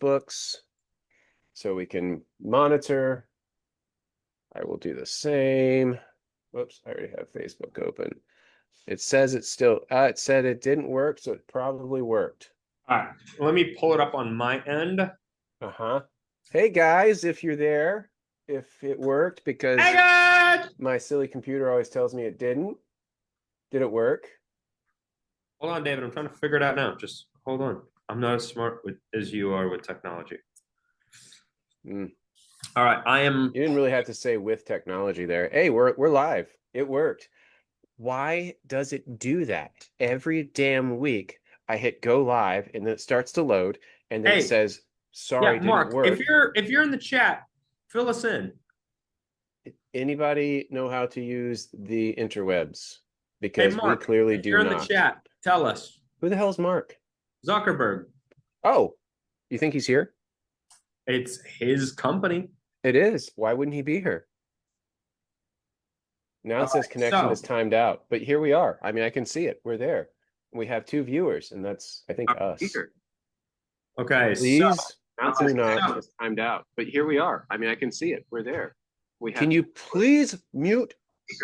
Facebooks so we can monitor. I will do the same. Whoops, I already have Facebook open. It says it said it didn't work, so it probably worked. All right, let me pull it up on my end. Uh-huh. Hey guys, if you're there, if it worked, because Hey guys! my silly computer always tells me it didn't. Did it work? Hold on, David. I'm trying to figure it out now. Just hold on. I'm not as smart as you are with technology. Mm. All right, I am. You didn't really have to say with technology there. Hey, we're live. It worked. Why does it do that? Every damn week I hit go live and then it starts to load and then it Hey, says, sorry, yeah, didn't Mark. work. If you're in the chat, fill us in. Anybody know how to use the interwebs? Hey, Because we Mark. clearly If do you're in the not. chat, tell us. Who the hell's Mark? Zuckerberg. Oh, you think he's here? It's his company. It is. Why wouldn't he be here? Now it says connection is timed out, but here we are. I mean, I can see it. We're there. We have 2 viewers, and that's, I think, us. Okay, Please do not. It's timed out, but here we are. I mean, I can see it. We're there. Can you please mute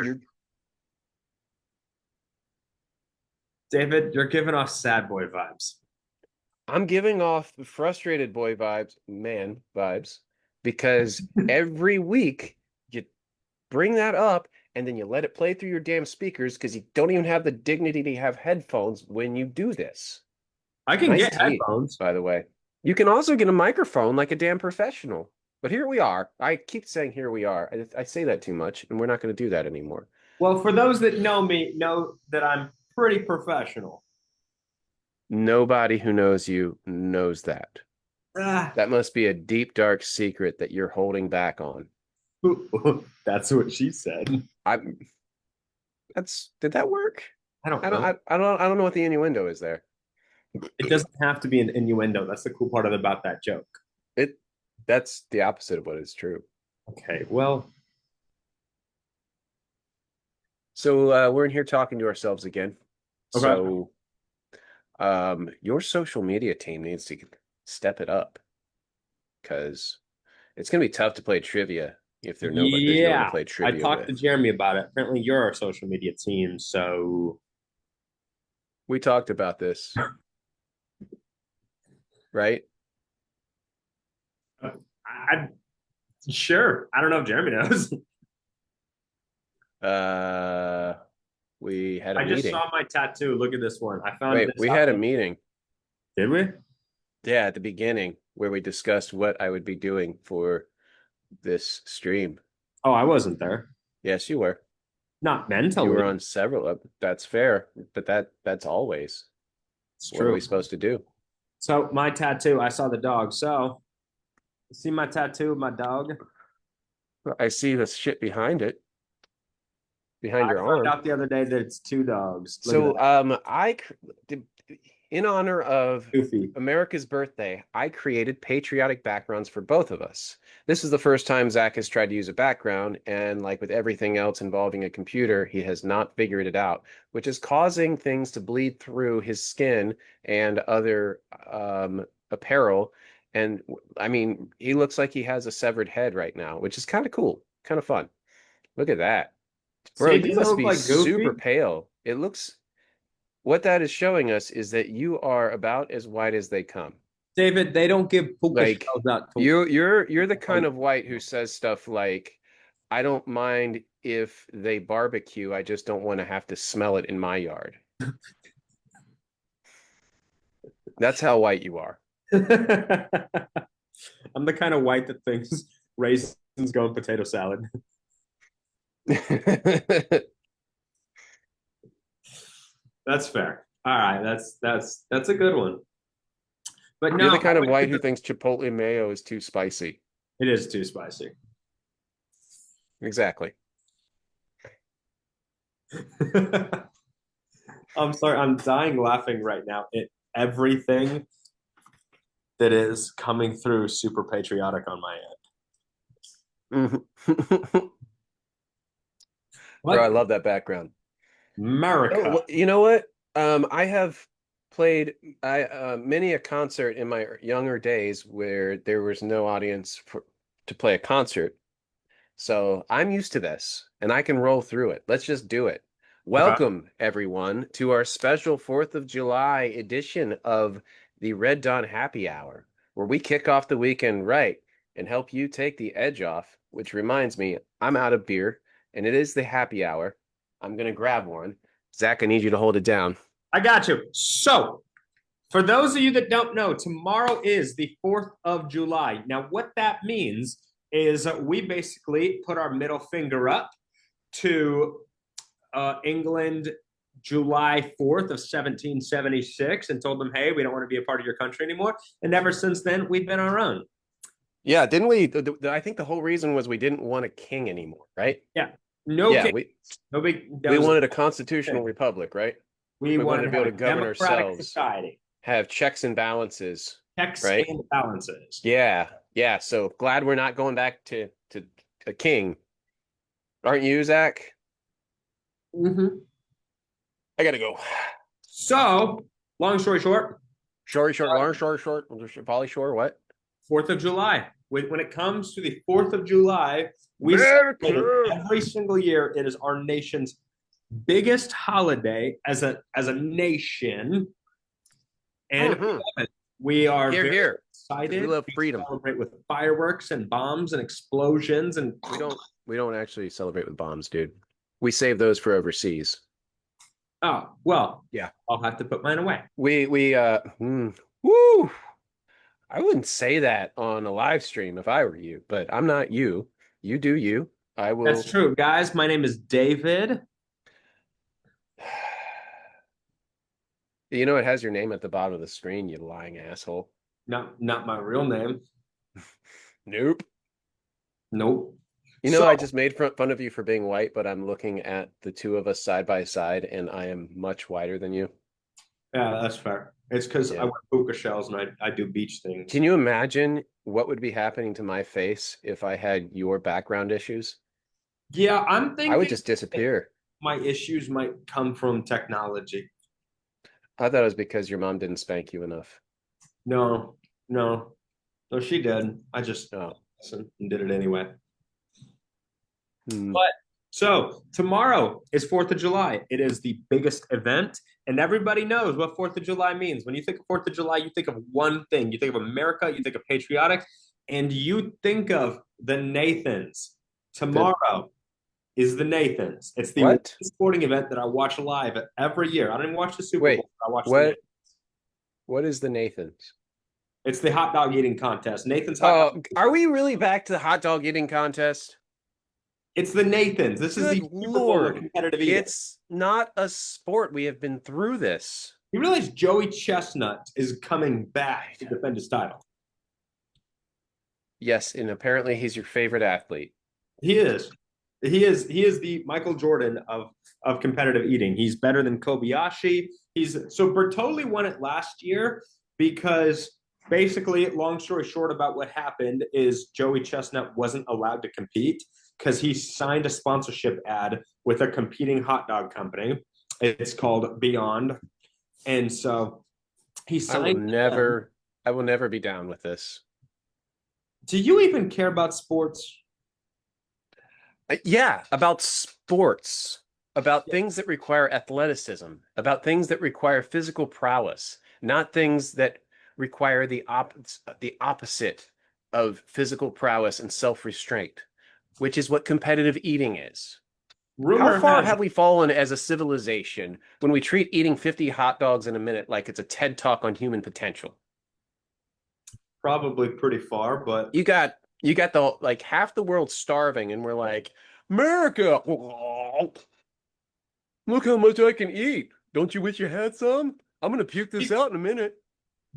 your... David, you're giving off sad boy vibes. I'm giving off frustrated boy vibes, man vibes, because every week you bring that up and then you let it play through your damn speakers because you don't even have the dignity to have headphones when you do this. I can Nice get tee, headphones. by the way. You can also get a microphone like a damn professional. But here we are. I keep saying here we are. I say that too much, and we're not going to do that anymore. Well, for those that know me, know that I'm pretty professional. Nobody who knows you knows that. Ah, That must be a deep, dark secret that you're holding back on. that's what she said. Did that work? I don't know. I don't know what the innuendo is there. It doesn't have to be an innuendo. That's the cool part about that joke. That's the opposite of what is true. Okay, well. So we're in here talking to ourselves again. Okay. So your social media team needs to step it up because it's gonna be tough to play trivia if there's no one to play trivia. I talked to Jeremy about it. Apparently, you're our social media team, so we talked about this, right? Sure. I don't know if Jeremy knows. We had a I meeting. just saw my tattoo. Look at this one. I found. Wait, we had a meeting. Did we? Yeah, at the beginning where we discussed what I would be doing for this stream. Oh, I wasn't there. Yes, you were. Not mentally. You were on several of. That's fair, but that's always. It's what true. are we supposed to do? So my tattoo, I saw the dog. So you see my tattoo of my dog? I see the shit behind it. Behind your arm. I found out the other day that it's 2 dogs. So in honor of Goofy. America's birthday, I created patriotic backgrounds for both of us. This is the first time Zach has tried to use a background, and like with everything else involving a computer, he has not figured it out, which is causing things to bleed through his skin and other apparel. And I mean, he looks like he has a severed head right now, which is kind of cool, kind of fun. Look at that. Bro, you must be super pale. It looks... What that is showing us is that you are about as white as they come. David, they don't give like you're the kind of white who says stuff like, I don't mind if they barbecue, I just don't want to have to smell it in my yard. That's how white you are. I'm the kind of white that thinks raisins go in potato salad. That's fair. All right, that's a good one. But no, you're the kind of white who thinks Chipotle mayo is too spicy. It is too spicy. Exactly. I'm sorry, I'm dying laughing right now at everything that is coming through super patriotic on my end. Bro, I love that background. America. Oh, you know what? I have played many a concert in my younger days where there was no audience to play a concert. So I'm used to this and I can roll through it. Let's just do it. Okay. Welcome, everyone, to our special 4th of July edition of the Red Dawn Happy Hour, where we kick off the weekend right and help you take the edge off. Which reminds me, I'm out of beer and it is the happy hour. I'm going to grab one. Zach, I need you to hold it down. I got you. So, for those of you that don't know, tomorrow is the 4th of July. Now, what that means is we basically put our middle finger up to England July 4th of 1776 and told them, hey, we don't want to be a part of your country anymore. And ever since then, we've been our own. Yeah, didn't we? I think the whole reason was we didn't want a king anymore, right? Yeah. No Yeah, king. we wanted a constitutional republic, right? We wanted wanted to be able to govern democratic ourselves. society. Have checks and balances. Checks right? and balances. Yeah, yeah. So glad we're not going back to a king. Aren't you, Zach? Mm-hmm. I gotta go. So, long story short, Short, long, short, Polly Shore, what? 4th of July. When it comes to the 4th of July, we America! celebrate it every single year. It is our nation's biggest holiday as a nation. And Mhm. we are Here, very here. excited. We love freedom. Celebrate with fireworks and bombs and explosions and We don't actually celebrate with bombs, dude. We save those for overseas. oh well, Yeah. I'll have to put mine away. Woo. I wouldn't say that on a live stream if I were you, but I'm not you. You do you. I will. That's true, guys. My name is David. You know, it has your name at the bottom of the screen, you lying asshole. Not my real name. Nope. Nope. You know, So- I just made fun of you for being white, but I'm looking at the two of us side by side, and I am much whiter than you. Yeah, that's fair. It's because Yeah. I wear puka shells and I do beach things. Can you imagine what would be happening to my face if I had your background issues? Yeah, I'm thinking I would just disappear. my issues might come from technology. I thought it was because your mom didn't spank you enough. No, she did. I just Oh. listened and did it anyway. Hmm. But so tomorrow is 4th of July. It is the biggest event, and everybody knows what 4th of July means. When you think of 4th of July, you think of one thing. You think of America, you think of patriotic, and you think of the Nathans. Tomorrow is the Nathans. It's the What? sporting event that I watch live every year. I don't even watch the Super Wait, Bowl. I watch what? What is the Nathans? It's the hot dog eating contest. Nathan's hot dog. Are we really back to the hot dog eating contest? It's the Nathans. This is the Good Super Bowl of Lord. competitive eating. It's not a sport. We have been through this. You realize Joey Chestnut is coming back to defend his title? Yes, and apparently he's your favorite athlete. He is. He is the Michael Jordan of competitive eating. He's better than Kobayashi. So Bertoli won it last year because basically, long story short about what happened is Joey Chestnut wasn't allowed to compete because he signed a sponsorship ad with a competing hot dog company. It's called Beyond. And so he signed. I will never be down with this. Do you even care about sports? Yeah, about sports, about things that require athleticism, about things that require physical prowess, not things that require the opposite of physical prowess and self-restraint, which is what competitive eating is. How far have we fallen as a civilization when we treat eating 50 hot dogs in a minute like it's a TED talk on human potential? Probably pretty far, but you got the like half the world starving, and we're like, America, look how much I can eat. Don't you wish you had some? I'm gonna puke this out in a minute.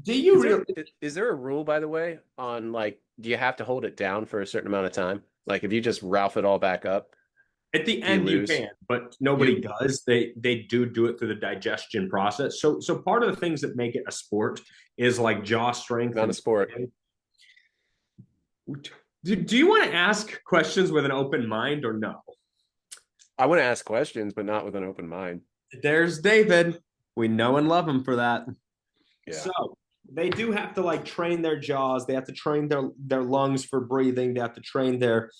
Do you is there a rule, by the way, on like, do you have to hold it down for a certain amount of time? Like if you just Ralph it all back up? At the end, you can, but nobody does. They do it through the digestion process. So part of the things that make it a sport is like jaw strength. Not a sport. Do you want to ask questions with an open mind or no? I want to ask questions, but not with an open mind. There's David We know and love them for that. Yeah. So they do have to like train their jaws. They have to train their lungs for breathing. They have to train their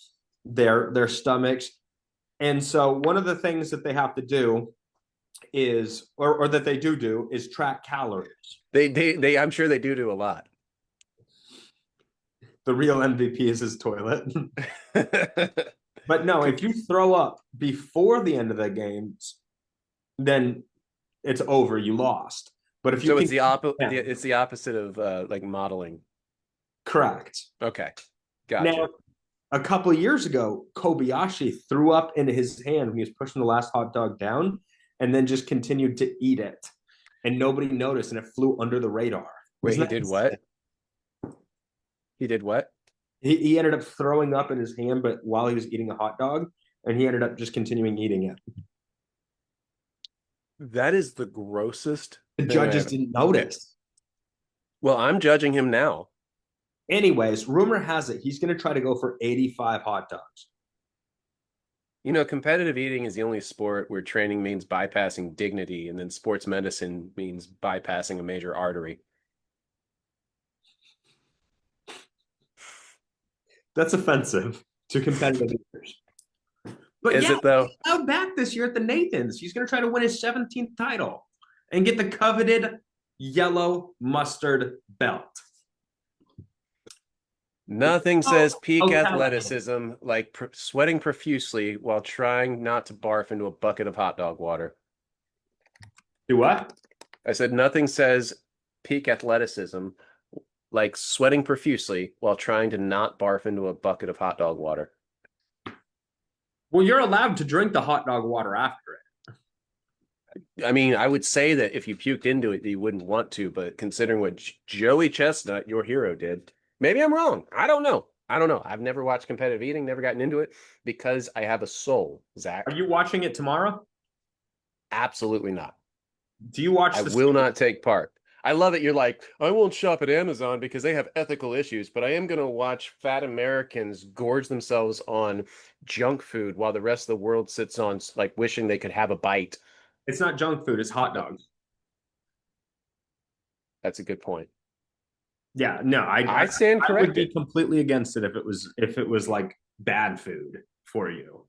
stomachs. And so one of the things that they have to do is, or that they do is track calories. They I'm sure they do a lot. The real MVP is his toilet. But no, if you throw up before the end of the games, then it's over. You lost. But if you So can, it's the opposite of like modeling. correct. Okay. Gotcha. Now, a couple of years ago, Kobayashi threw up into his hand when he was pushing the last hot dog down, and then just continued to eat it, and nobody noticed, and it flew under the radar. Wait, Wasn't he that did insane? what? He did what? He ended up throwing up in his hand, but while he was eating a hot dog, and he ended up just continuing eating it. That is the grossest The thing judges didn't notice. Well, I'm judging him now. Anyways, rumor has it he's going to try to go for 85 hot dogs. You know, competitive eating is the only sport where training means bypassing dignity, and then sports medicine means bypassing a major artery. That's offensive to competitive eaters. But Is yeah, it though? he's out back this year at the Nathans. He's going to try to win his 17th title and get the coveted yellow mustard belt. Nothing says peak okay. athleticism like sweating profusely while trying not to barf into a bucket of hot dog water. Do what? I said nothing says peak athleticism like sweating profusely while trying to not barf into a bucket of hot dog water. Well, you're allowed to drink the hot dog water after it. I mean, I would say that if you puked into it, you wouldn't want to, but considering what Joey Chestnut, your hero, did, maybe I'm wrong. I don't know. I've never watched competitive eating, never gotten into it because I have a soul, Zach. Are you watching it tomorrow? Absolutely not. Do you watch? I will not take part. I love it. You're like, I won't shop at Amazon because they have ethical issues, but I am going to watch fat Americans gorge themselves on junk food while the rest of the world sits on like wishing they could have a bite. It's not junk food, it's hot dogs. That's a good point. Yeah, no, I stand I would be corrected. completely against it if it was like bad food for you.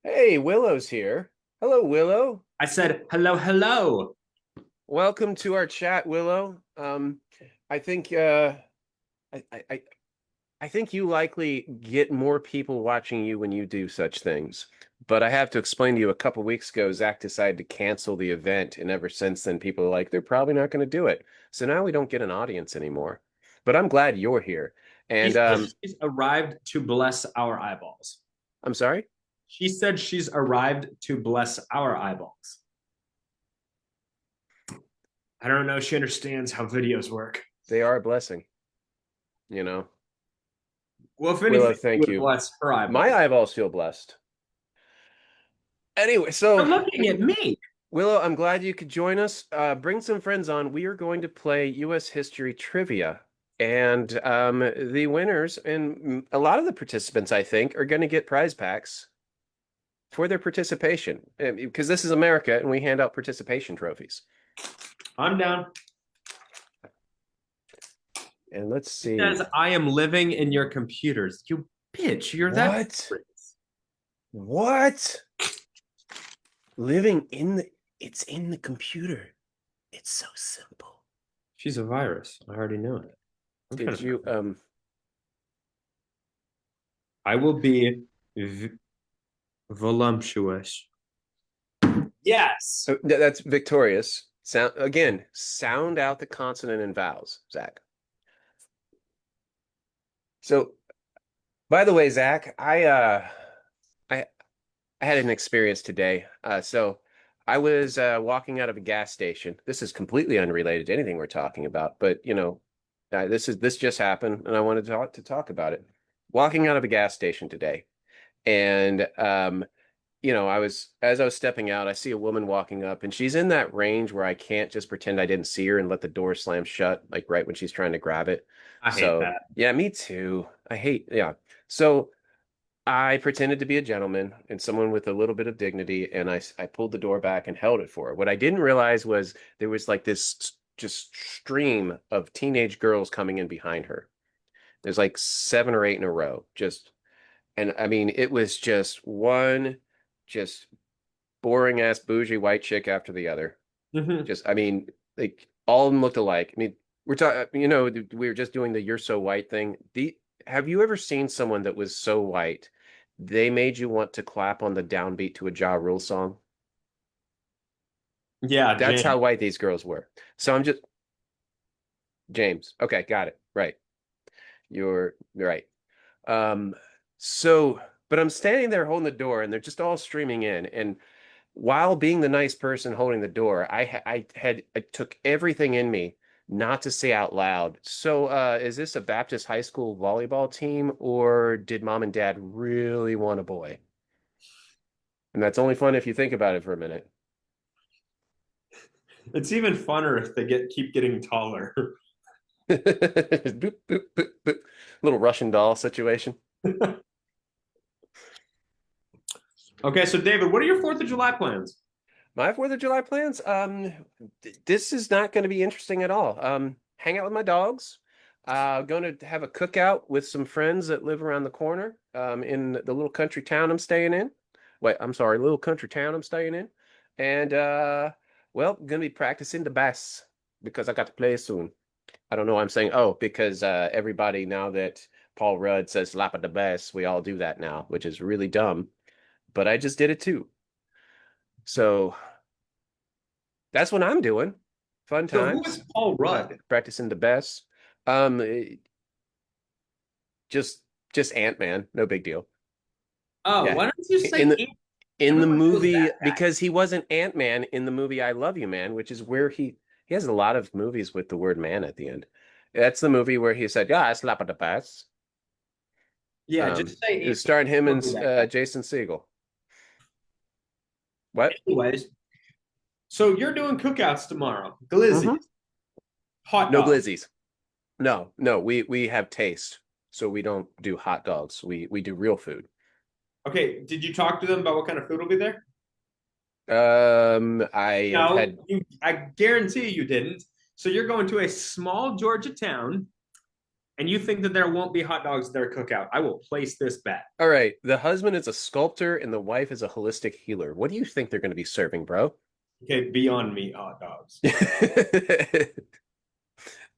Hey, Willow's here. Hello, Willow. I said hello, hello. Welcome to our chat, Willow. I think I think you likely get more people watching you when you do such things. But I have to explain to you, a couple weeks ago, Zach decided to cancel the event, and ever since then, people are like, they're probably not going to do it. So now we don't get an audience anymore. But I'm glad you're here. And She's arrived to bless our eyeballs. I'm sorry? She said she's arrived to bless our eyeballs. I don't know. She understands how videos work. They are a blessing. You know? Well, if anything, Willow, thank you. Bless her eyeballs. My eyeballs feel blessed. Anyway, so you're looking at me. Willow, I'm glad you could join us. Bring some friends on. We are going to play U.S. history trivia. And the winners and a lot of the participants, I think, are going to get prize packs for their participation. Because this is America and we hand out participation trophies. I'm down. And let's see. Because I am living in your computers. You bitch. You're that. What? Living in the... It's in the computer. It's so simple. She's a virus. I already knew it. Did you I will be voluptuous. Yes. So that's victorious. Sound out the consonant and vowels, Zach. So, by the way, Zach, I had an experience today. So I was walking out of a gas station. This is completely unrelated to anything we're talking about, but you know, this just happened, and I wanted to talk about it. Walking out of a gas station today, and you know, as I was stepping out, I see a woman walking up, and she's in that range where I can't just pretend I didn't see her and let the door slam shut, like right when she's trying to grab it. I hate that. Yeah, me too. Yeah. So I pretended to be a gentleman and someone with a little bit of dignity, and I pulled the door back and held it for her. What I didn't realize was there was like this just stream of teenage girls coming in behind her. There's like 7 or 8 in a row, just and I mean it was just one just boring ass bougie white chick after the other. Mhm. Just I mean like all of them looked alike. I mean we're talking, we were just doing the "you're so white" thing. Have you ever seen someone that was so white they made you want to clap on the downbeat to a Ja Rule song? Yeah, That's how Jane. white these girls were. So I'm just James. Okay, got it. Right. You're right. Um, so, but I'm standing there holding the door and they're just all streaming in. And while being the nice person holding the door, I took everything in me not to say out loud. So, is this a Baptist high school volleyball team or did mom and dad really want a boy? And that's only fun if you think about it for a minute. It's even funner if they keep getting taller. Boop, boop, boop, boop. Little Russian doll situation. Okay, so David, what are your Fourth of July plans? My Fourth of July plans. This is not going to be interesting at all. Hang out with my dogs. Going to have a cookout with some friends that live around the corner. In the little country town I'm staying in. Wait, I'm sorry, little country town I'm staying in. And well, gonna be practicing the bass because I got to play soon. I don't know why I'm saying oh because everybody now that Paul Rudd says "slap at the bass," we all do that now, which is really dumb. But I just did it too. So that's what I'm doing. Fun So who times. is Paul Rudd? Practicing the best. Um, just just Ant-Man, no big deal. Oh, Yeah. why don't you In say the Ant? in the Everyone knows movie that guy. because he wasn't Ant-Man in the movie I Love You Man, which is where he has a lot of movies with the word man at the end. That's the movie where he said, "Yeah, I slap at the pass." Yeah, just say Ant. It's starring him Don't and do that guy. Jason Segel. What? Anyways, so you're doing cookouts tomorrow. Glizzy, Mm-hmm. hot No dog. glizzies. No, no, we have taste, so we don't do hot dogs. We do real food. Okay, did you talk to them about what kind of food will be there? I have No, had. I guarantee you didn't. So you're going to a small Georgia town and you think that there won't be hot dogs at their cookout. I will place this bet. All right, the husband is a sculptor and the wife is a holistic healer. What do you think they're going to be serving, bro? Okay, beyond meat hot dogs.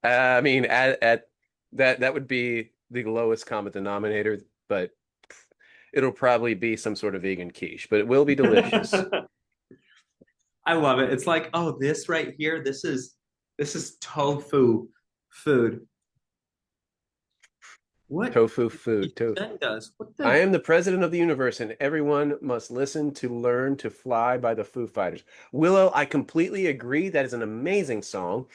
I mean, at that would be the lowest common denominator, but it'll probably be some sort of vegan quiche, but it will be delicious. I love it. It's like, oh, this right here, this is tofu food. What Tofu did he food. send us? What I the am the president of the universe, and everyone must listen to learn to fly by the Foo Fighters. Willow, I completely agree. That is an amazing song.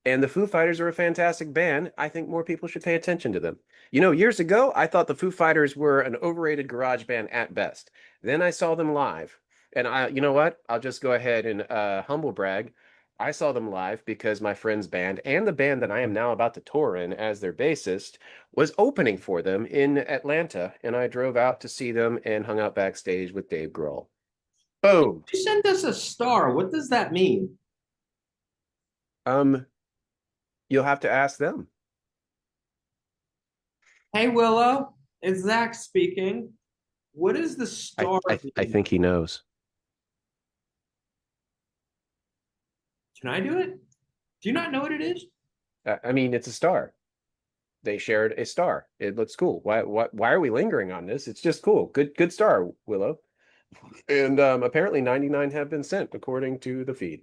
And the Foo Fighters are a fantastic band. I think more people should pay attention to them. Years ago, I thought the Foo Fighters were an overrated garage band at best. Then I saw them live. And you know what? I'll just go ahead and humble brag. I saw them live because my friend's band and the band that I am now about to tour in as their bassist was opening for them in Atlanta. And I drove out to see them and hung out backstage with Dave Grohl. Boom. You sent us a star. What does that mean? Um, you'll have to ask them. Hey Willow, it's Zach speaking. What is the star I mean? think he knows. Can I do it? Do you not know what it is? I mean, it's a star. They shared a star. It looks cool. Why are we lingering on this? It's just cool. Good star, Willow. And apparently 99 have been sent according to the feed.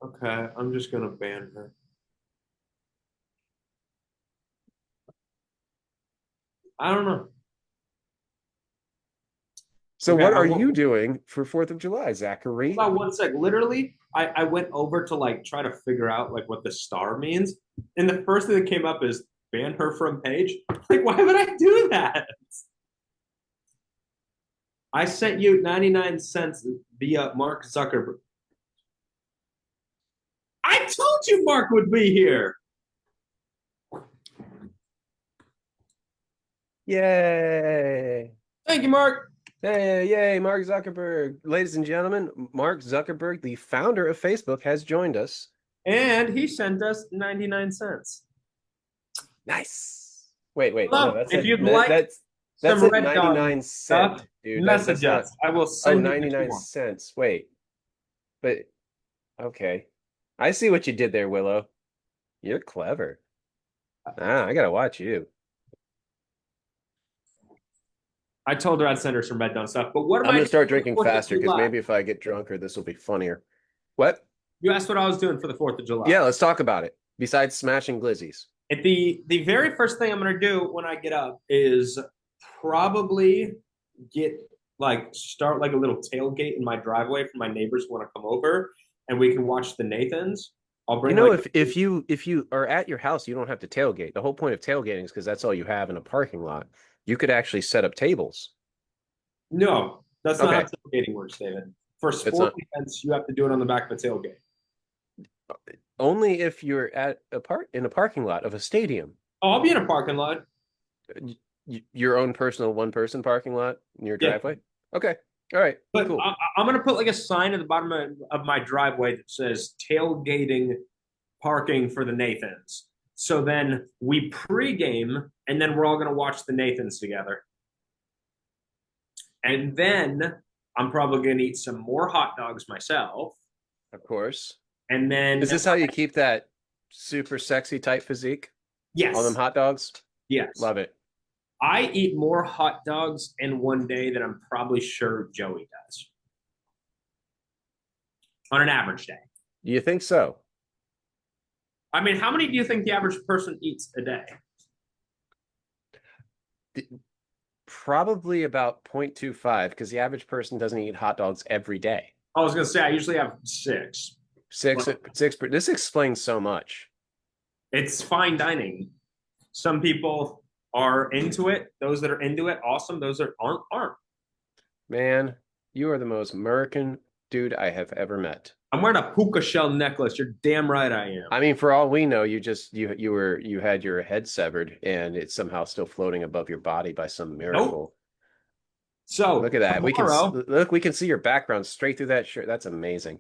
Okay, I'm just gonna ban her. I don't know. So Okay, what I are you won't. doing for 4th of July, Zachary? Hold on 1 sec. Literally, I went over to like try to figure out like what the star means, and the first thing that came up is ban her from page. Like, why would I do that? I sent you 99 cents via Mark Zuckerberg. I told you Mark would be here. Yay. Thank you, Mark. Hey, yay, Mark Zuckerberg. Ladies and gentlemen, Mark Zuckerberg, the founder of Facebook, has joined us. And he sent us 99 cents. Nice. Wait, no, Hello. that's If at you'd that, like that's some at Red Dog 99 stuff, cent, dude. That's message not. us. I will Oh, send you what you 99 want. cents. Wait. But okay. I see what you did there, Willow. You're clever. Ah, I gotta watch you. I told her I'd send her some Red Dawn stuff. But what am I'm I gonna doing start for the drinking 4th of faster because July? maybe if I get drunker, this will be funnier. What? You asked what I was doing for the 4th of July. Yeah, let's talk about it. Besides smashing glizzies. The very first thing I'm gonna do when I get up is probably get start like a little tailgate in my driveway for my neighbors who want to come over and we can watch the Nathans. I'll You bring know, like if you are at your house, you don't have to tailgate. The whole point of tailgating is because that's all you have in a parking lot. You could actually set up tables. no, that's not how Okay, tailgating works, David. For it's sport not events, you have to do it on the back of a tailgate. only if you're at a parking lot of a stadium. Oh, I'll be in a parking lot. Your own personal one-person parking lot in your Yeah, driveway. Okay, all right, but cool. I'm gonna put like a sign at the bottom of my driveway that says tailgating parking for the Nathans. So then we pregame, and then we're all gonna watch the Nathans together. And then I'm probably gonna eat some more hot dogs myself. Of course. And then Is this how you keep that super sexy type physique on them yes, hot dogs? yes. Love it. I eat more hot dogs in one day than I'm probably sure Joey does on an average day. Do you think so? I mean, how many do you think the average person eats a day? Probably about 0.25 because the average person doesn't eat hot dogs every day. I was gonna say I usually have six. Six, Well, six. This explains so much. it's fine dining. Some people are into it. Those that are into it, awesome. Those that aren't. Man, you are the most American dude I have ever met. I'm wearing a puka shell necklace. You're damn right I am. I mean, for all we know, you had your head severed and it's somehow still floating above your body by some miracle. Nope. So Look at that. tomorrow, We can see your background straight through that shirt. That's amazing.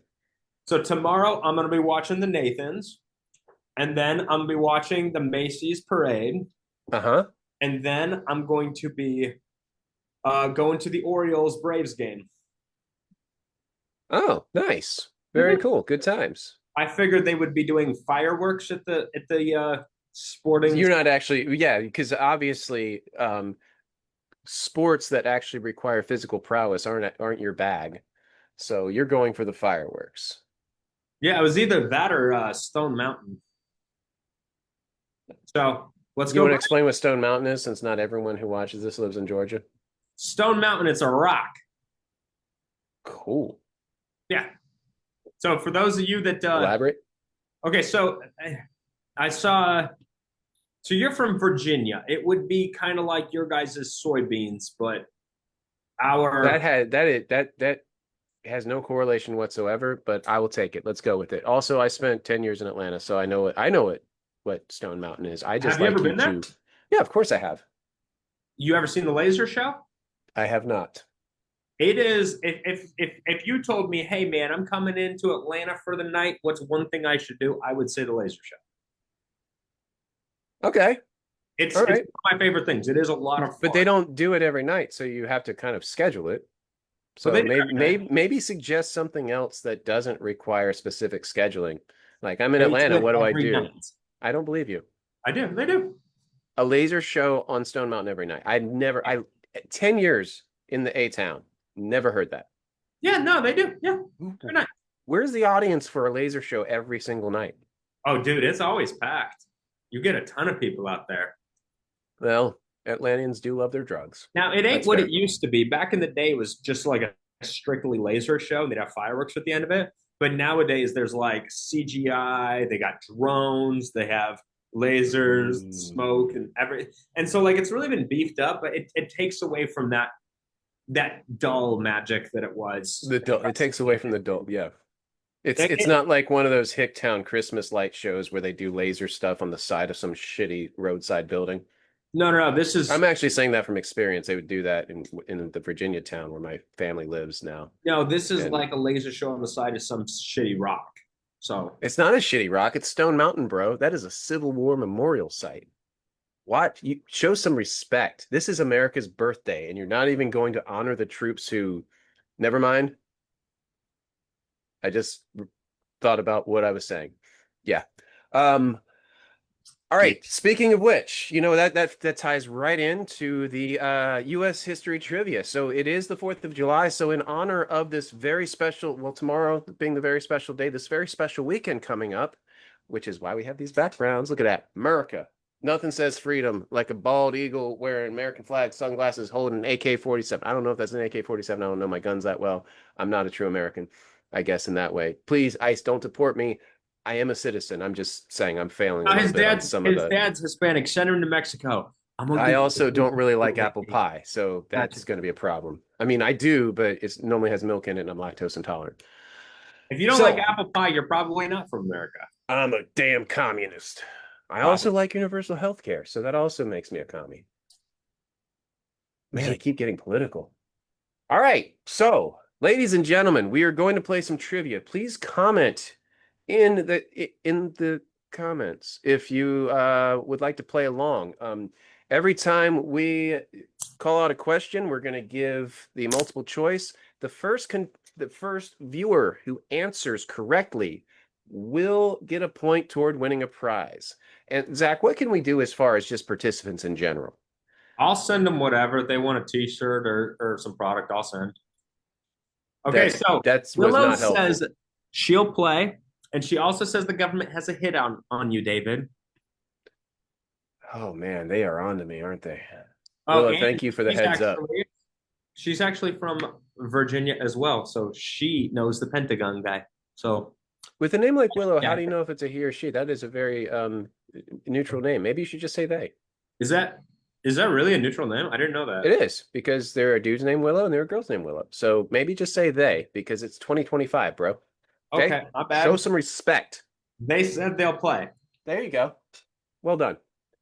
so tomorrow I'm gonna be watching the Nathans, and then I'm gonna be watching the Macy's parade, Uh-huh. and then I'm going to be going to the Orioles Braves game. Oh, nice. Very cool. Good times. I figured they would be doing fireworks at the sporting. You're not actually, yeah, because obviously, sports that actually require physical prowess aren't your bag. So you're going for the fireworks. Yeah, it was either that or Stone Mountain. So let's You go. want to explain what Stone Mountain is, since not everyone who watches this lives in Georgia? Stone Mountain, it's a rock. Cool. Yeah. So for those of you that Elaborate. okay, so I saw. So you're from Virginia. It would be kind of like your guys' soybeans, but our That has no correlation whatsoever, but I will take it. Let's go with it. Also, I spent 10 years in Atlanta, so I know what Stone Mountain is. I just have you like ever you been there? to. Yeah, of course I have. You ever seen the laser show? I have not. It is if you told me, hey man, I'm coming into Atlanta for the night, what's one thing I should do? I would say the laser show. Okay. It's All it's one right. of my favorite things. It is a lot of fun. But they don't do it every night, so you have to kind of schedule it. So But they do every night. maybe suggest something else that doesn't require specific scheduling. Like I'm in They Atlanta, it what do I every do? night. I don't believe you. I do. They do. A laser show on Stone Mountain every night. 10 years in the A town, never heard that. Yeah, no, they do. Yeah, every night. Where's the audience for a laser show every single night? Oh, dude, it's always packed. You get a ton of people out there. Well, Atlanteans do love their drugs. Now, it ain't That's what fair. it used to be. Back in the day, it was just like a strictly laser show. They'd have fireworks at the end of it. But nowadays, there's like CGI. They got drones. They have lasers, smoke, and everything. And so, like, it's really been beefed up, but it takes away from that dull magic that it was. It takes away from the dull. Yeah. It's not like one of those Hicktown Christmas light shows where they do laser stuff on the side of some shitty roadside building. No. This is I'm actually saying that from experience. They would do that in the Virginia town where my family lives now. no. This is And like a laser show on the side of some shitty rock. So it's not a shitty rock. It's Stone Mountain, bro. That is a Civil War memorial site. What? You show some respect. This is America's birthday, and you're not even going to honor the troops who, never mind. I just thought about what I was saying. Yeah. Um, all right. Speaking of which, that ties right into the US history trivia. So it is the 4th of July. So in honor of this very special, well, tomorrow being the very special day, this very special weekend coming up, which is why we have these backgrounds. Look at that. America. Nothing says freedom like a bald eagle wearing American flag, sunglasses, holding an AK-47. I don't know if that's an AK-47. I don't know my guns that well. I'm not a true American, I guess, in that way. Please, ICE, don't deport me. I am a citizen. I'm just saying I'm failing a little bit on some of his the. dad's Hispanic. Send him to Mexico. I also don't really like apple pie, so that's Gotcha. going to be a problem. I mean, I do, but it normally has milk in it, and I'm lactose intolerant. If you don't like So apple pie, you're probably not from America. I'm a damn communist. I Wow. also like universal health care, so that also makes me a commie. Man, I keep getting political. All right, so ladies and gentlemen, we are going to play some trivia. Please comment in the comments if you would like to play along. Every time we call out a question, we're going to give the multiple choice. The first viewer who answers correctly will get a point toward winning a prize. And Zach, what can we do as far as just participants in general? I'll send them whatever. If they want a t-shirt or some product, I'll send. Okay, so That was Willow not helpful. says she'll play, and she also says the government has a hit on you, David. Oh man, they are on to me, aren't they? Oh, Willow, thank you for the heads up. She's actually from Virginia as well, so she knows the Pentagon guy. So with a name like Willow, yeah. how do you know if it's a he or she? That is a very neutral name. Maybe you should just say they. Is that really a neutral name? I didn't know that. It is, because there are dudes named Willow and there are girls named Willow. So maybe just say they, because it's 2025, bro. Okay, not bad. Show some respect. They said they'll play. There you go. Well done.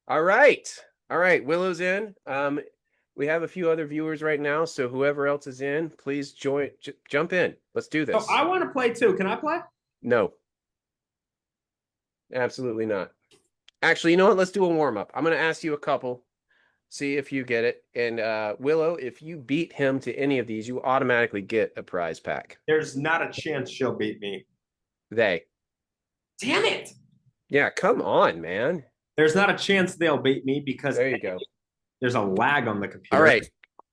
All right. Willow's in. We have a few other viewers right now, so whoever else is in, please jump in. Let's do this. So I want to play too. Can I play? No. Absolutely not. Actually, you know what? Let's do a warm-up. I'm going to ask you a couple, see if you get it. And Willow, if you beat him to any of these, you automatically get a prize pack. There's not a chance she'll beat me. They. Damn it. Yeah, come on, man. There's not a chance they'll beat me because there you go. There's a lag on the computer. All right.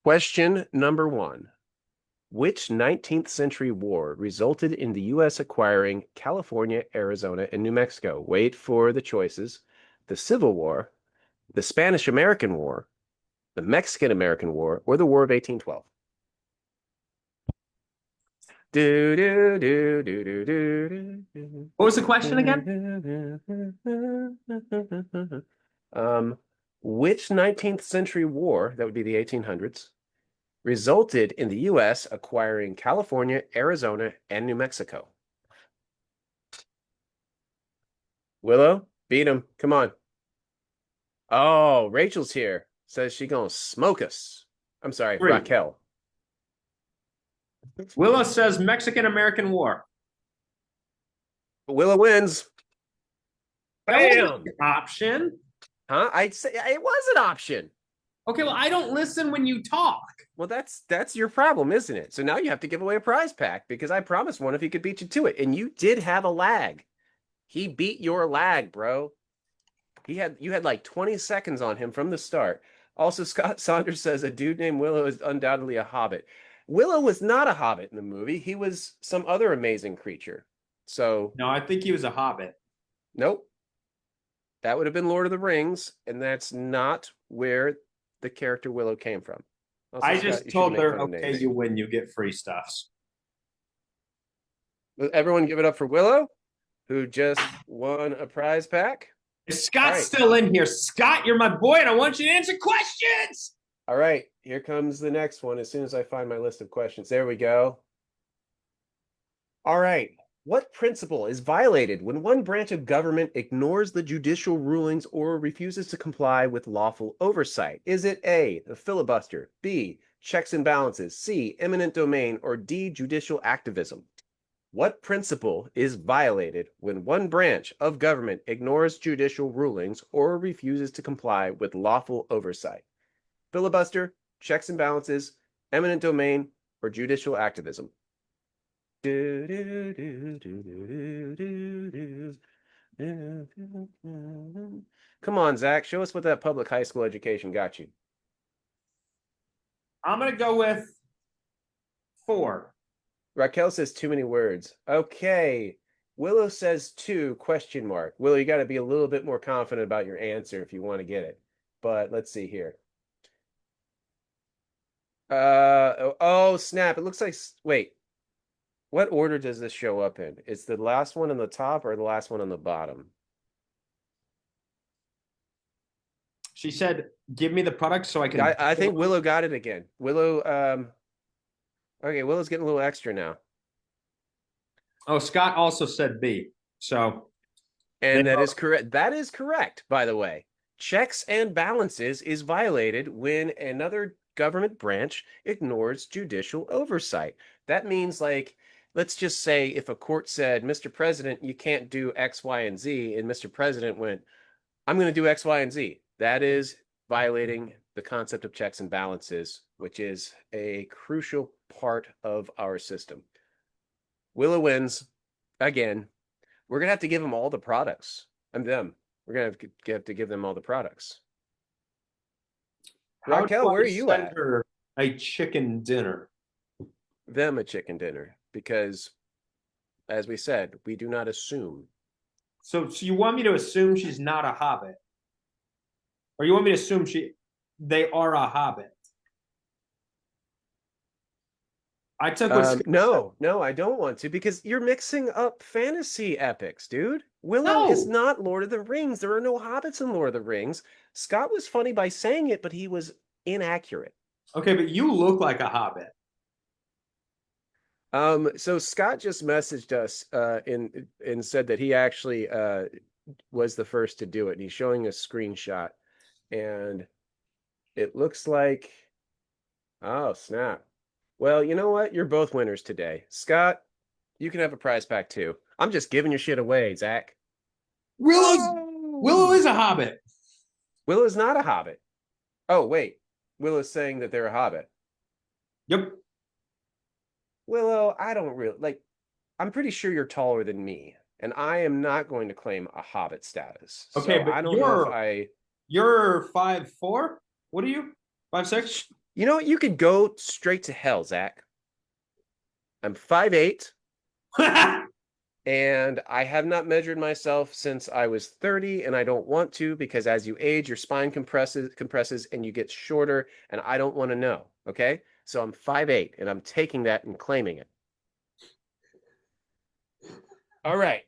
Question number 1. Which 19th century war resulted in the U.S. acquiring California, Arizona, and New Mexico? Wait for the choices. The Civil War, the Spanish-American War, the Mexican-American War, or the War of 1812? What was the question again? Which 19th century war, that would be the 1800s, resulted in the U.S. acquiring California, Arizona, and New Mexico? Willow, beat him. Come on. Oh, Rachel's here. Says she gonna smoke us. I'm sorry, Raquel. Willow says Mexican-American War. Willow wins. Bam! Option? Huh? I'd say it was an option. Okay, well, I don't listen when you talk. Well, that's your problem, isn't it? So now you have to give away a prize pack because I promised one if he could beat you to it. And you did have a lag. He beat your lag, bro. You had like 20 seconds on him from the start. Also, Scott Saunders says a dude named Willow is undoubtedly a hobbit. Willow was not a hobbit in the movie. He was some other amazing creature. So no, I think he was a hobbit. Nope. That would have been Lord of the Rings, and that's not where the character Willow came from. Also, I just told her, okay, you win, you get free stuffs. Everyone give it up for Willow, who just won a prize pack. Scott's still in here. Scott, you're my boy, and I want you to answer questions. All right, here comes the next one as soon as I find my list of questions. There we go. All right, What principle is violated when one branch of government ignores the judicial rulings or refuses to comply with lawful oversight? Is it A, the filibuster, B, checks and balances, C, eminent domain, or D, judicial activism? What principle is violated when one branch of government ignores judicial rulings or refuses to comply with lawful oversight? Filibuster, checks and balances, eminent domain, or judicial activism? Come on, Zach, show us what that public high school education got you. I'm gonna go with 4. Raquel says too many words. Okay. Willow says 2, question mark. Willow, you got to be a little bit more confident about your answer if you want to get it. But let's see here. Oh, snap. It looks like, wait, what order does this show up in? It's the last one on the top or the last one on the bottom? She said, "Give me the product so I can." I think Willow got it again. Willow, okay, Willow's getting a little extra now. Oh, Scott also said B. So, and that is correct. That is correct, by the way. Checks and balances is violated when another government branch ignores judicial oversight. That means, like, let's just say if a court said, Mr. President, you can't do X, Y, and Z, and Mr. President went, I'm going to do X, Y, and Z. That is violating the concept of checks and balances, which is a crucial part of our system. Willow wins again. We're gonna have to give them all the products. And them. We're gonna have to give them all the products. Raquel, where are you at? Her a chicken dinner. Them a chicken dinner because, as we said, we do not assume. So you want me to assume she's not a hobbit, or you want me to assume they are a hobbit? I took no, I don't want to because you're mixing up fantasy epics, dude. Willow is not Lord of the Rings. There are no hobbits in Lord of the Rings. Scott was funny by saying it, but he was inaccurate. Okay, but you look like a hobbit. So Scott just messaged us and said that he actually was the first to do it. And he's showing a screenshot, and it looks like, oh snap. Well, you know what? You're both winners today. Scott, you can have a prize pack too. I'm just giving your shit away, Zach. Willow is a hobbit. Willow is not a hobbit. Oh, wait. Willow's saying that they're a hobbit. Yep. Willow, I don't really like. I'm pretty sure you're taller than me, and I am not going to claim a hobbit status. Okay, so but I don't know if I. You're 5'4". What are you? 5'6". You know what? You could go straight to hell, Zach. I'm 5'8", and I have not measured myself since I was 30, and I don't want to because as you age, your spine compresses, and you get shorter, and I don't want to know. Okay, so I'm 5'8", and I'm taking that and claiming it. All right.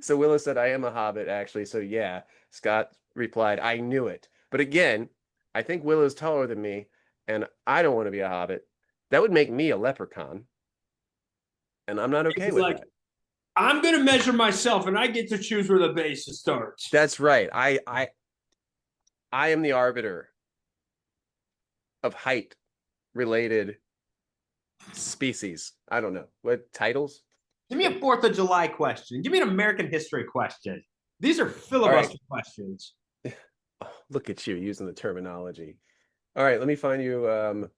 So Willow said, I am a hobbit, actually. So yeah, Scott replied, I knew it. But again, I think Willow's taller than me, and I don't want to be a hobbit. That would make me a leprechaun. And I'm not okay with that. I'm going to measure myself, and I get to choose where the base starts. That's right. I am the arbiter of height-related species. I don't know. What titles? Give me a 4th of July question. Give me an American history question. These are filibuster questions. Look at you using the terminology. All right, let me find you a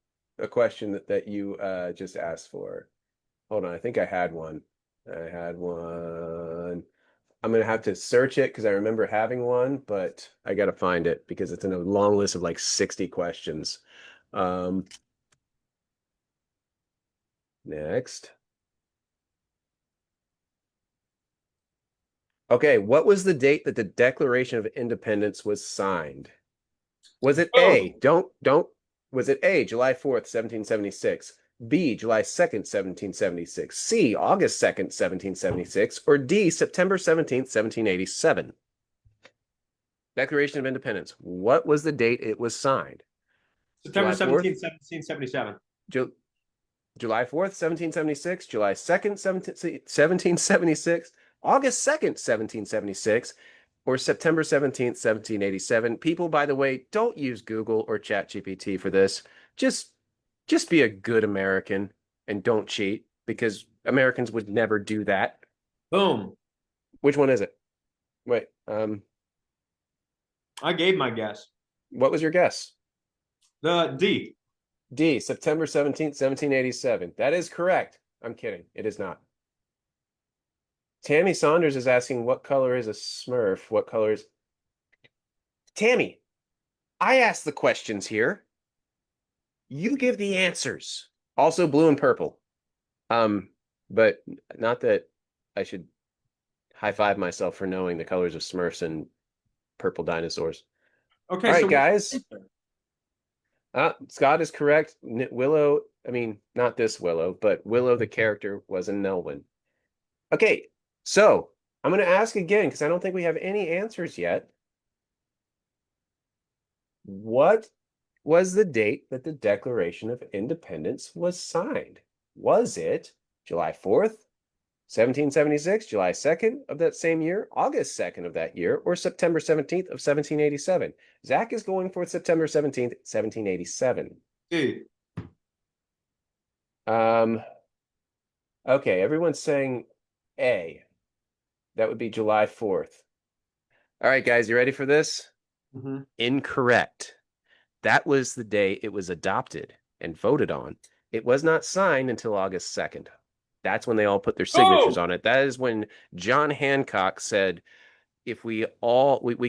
question that you just asked for. Hold on, I think I had one. I'm going to have to search it because I remember having one, but I got to find it because it's in a long list of like 60 questions. Next. Okay, what was the date that the Declaration of Independence was signed? Was it A, was it A, July 4th, 1776, B, July 2nd, 1776, C, August 2nd, 1776, or D, September 17th, 1787? Declaration of Independence. What was the date it was signed? September 17th, 1777. July 4th, 1776, July 2nd, 1776, August 2nd, 1776, or September 17th, 1787. People, by the way, don't use Google or ChatGPT for this. Just be a good American and don't cheat because Americans would never do that. Boom. Which one is it? Wait, I gave my guess. what was your guess? The D. D, September 17th, 1787. That is correct. I'm kidding. It is not. Tammy Saunders is asking, what color is a Smurf? What color is... Tammy, I ask the questions here. You give the answers. Also blue and purple. But not that I should high five myself for knowing the colors of Smurfs and purple dinosaurs. Okay, All right, so guys. Scott is correct. Willow, I mean, not this Willow, but Willow, the character, was a Nelwyn. Okay, so I'm going to ask again because I don't think we have any answers yet. What was the date that the Declaration of Independence was signed? Was it July 4th, 1776, July 2nd of that same year, August 2nd of that year, or September 17th of 1787? Zach is going for September 17th, 1787. D. Okay, everyone's saying A. That would be July 4th. All right, guys, you ready for this? Mm-hmm. Incorrect. That was the day it was adopted and voted on. It was not signed until August 2nd. That's when they all put their signatures on it. That is when John Hancock said, if we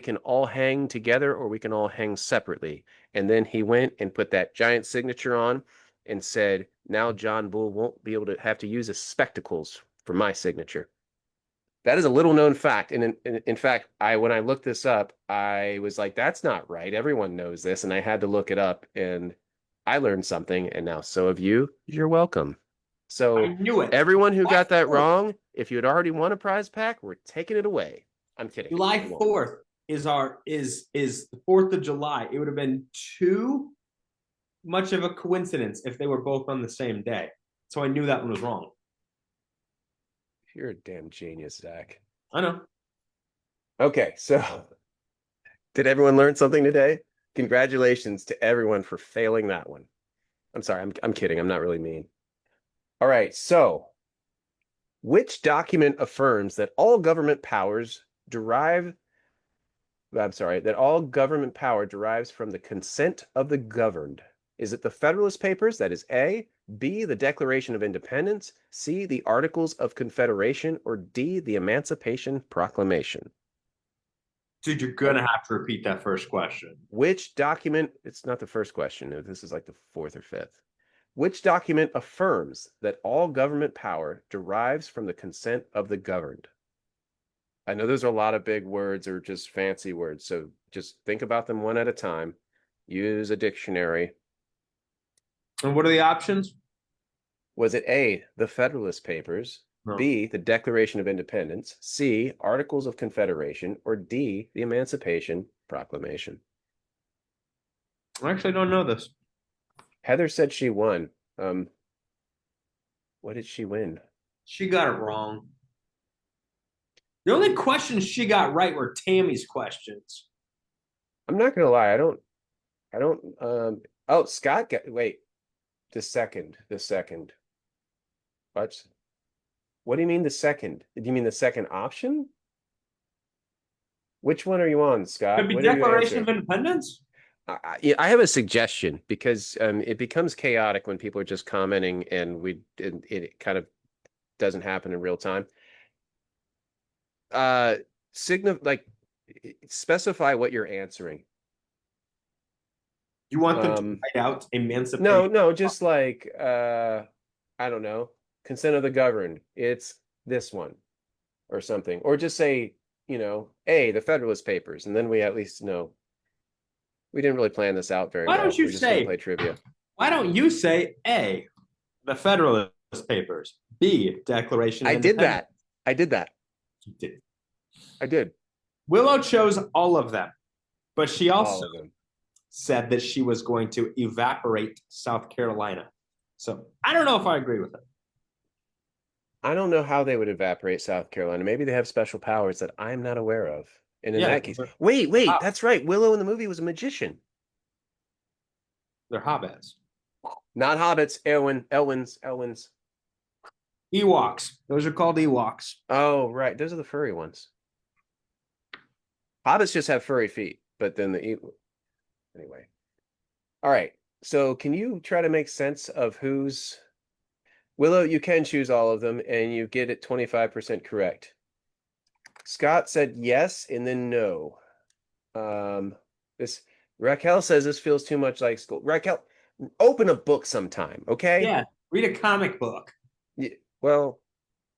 can all hang together or we can all hang separately. And then he went and put that giant signature on and said, now John Bull won't be able to have to use his spectacles for my signature. That is a little known fact. And in fact, when I looked this up, I was like, that's not right. Everyone knows this. And I had to look it up and I learned something. And now so have you. You're welcome. So I knew it. Everyone who got that wrong, if you had already won a prize pack, we're taking it away. I'm kidding. July 4th is the 4th of July. It would have been too much of a coincidence if they were both on the same day. So I knew that one was wrong. You're a damn genius, Zach. I know. Okay, so did everyone learn something today? Congratulations to everyone for failing that one. I'm sorry, I'm kidding. I'm not really mean. All right, so which document affirms that all government power derives from the consent of the governed? Is it the Federalist Papers? That is A. B. The Declaration of Independence. C. The Articles of Confederation. Or D. The Emancipation Proclamation. Dude, you're going to have to repeat that first question. Which document? It's not the first question. This is like the fourth or fifth. Which document affirms that all government power derives from the consent of the governed? I know there's a lot of big words or just fancy words, so just think about them one at a time. Use a dictionary. And what are the options? Was it A, the Federalist Papers, No. B, the Declaration of Independence, C, Articles of Confederation, or D, the Emancipation Proclamation? I actually don't know this. Heather said she won. What did she win? She got it wrong. The only questions she got right were Tammy's questions. I'm not gonna lie, I don't oh, Scott got the second. What do you mean the second? Do you mean the second option? Which one are you on, Scott? Could be Declaration of Independence? I have a suggestion because it becomes chaotic when people are just commenting and it kind of doesn't happen in real time. Specify what you're answering. You want them to write out emancipation? No, just like I don't know, consent of the governed. It's this one or something, or just say, A, the Federalist Papers, and then we at least know. We didn't really plan this out very well. Why don't you We're just gonna play trivia? Why don't you say A, the Federalist Papers, B, Declaration of Independence? I did that. You did. I did. Willow chose all of them, but she also said that she was going to evaporate South Carolina. So I don't know if I agree with it. I don't know how they would evaporate South Carolina. Maybe they have special powers that I'm not aware of. And in Yeah, that case, wait, hot- that's right. Willow in the movie was a magician. they're hobbits. Not hobbits, Elwins. Ewoks. Those are called Ewoks. Oh, right. Those are the furry ones. Hobbits just have furry feet, but then anyway. All right. So can you try to make sense of who's Willow? You can choose all of them and you get it 25% correct. Scott said yes and then no. This Raquel says this feels too much like school. Raquel, open a book sometime, okay? Yeah, read a comic book. Yeah, well,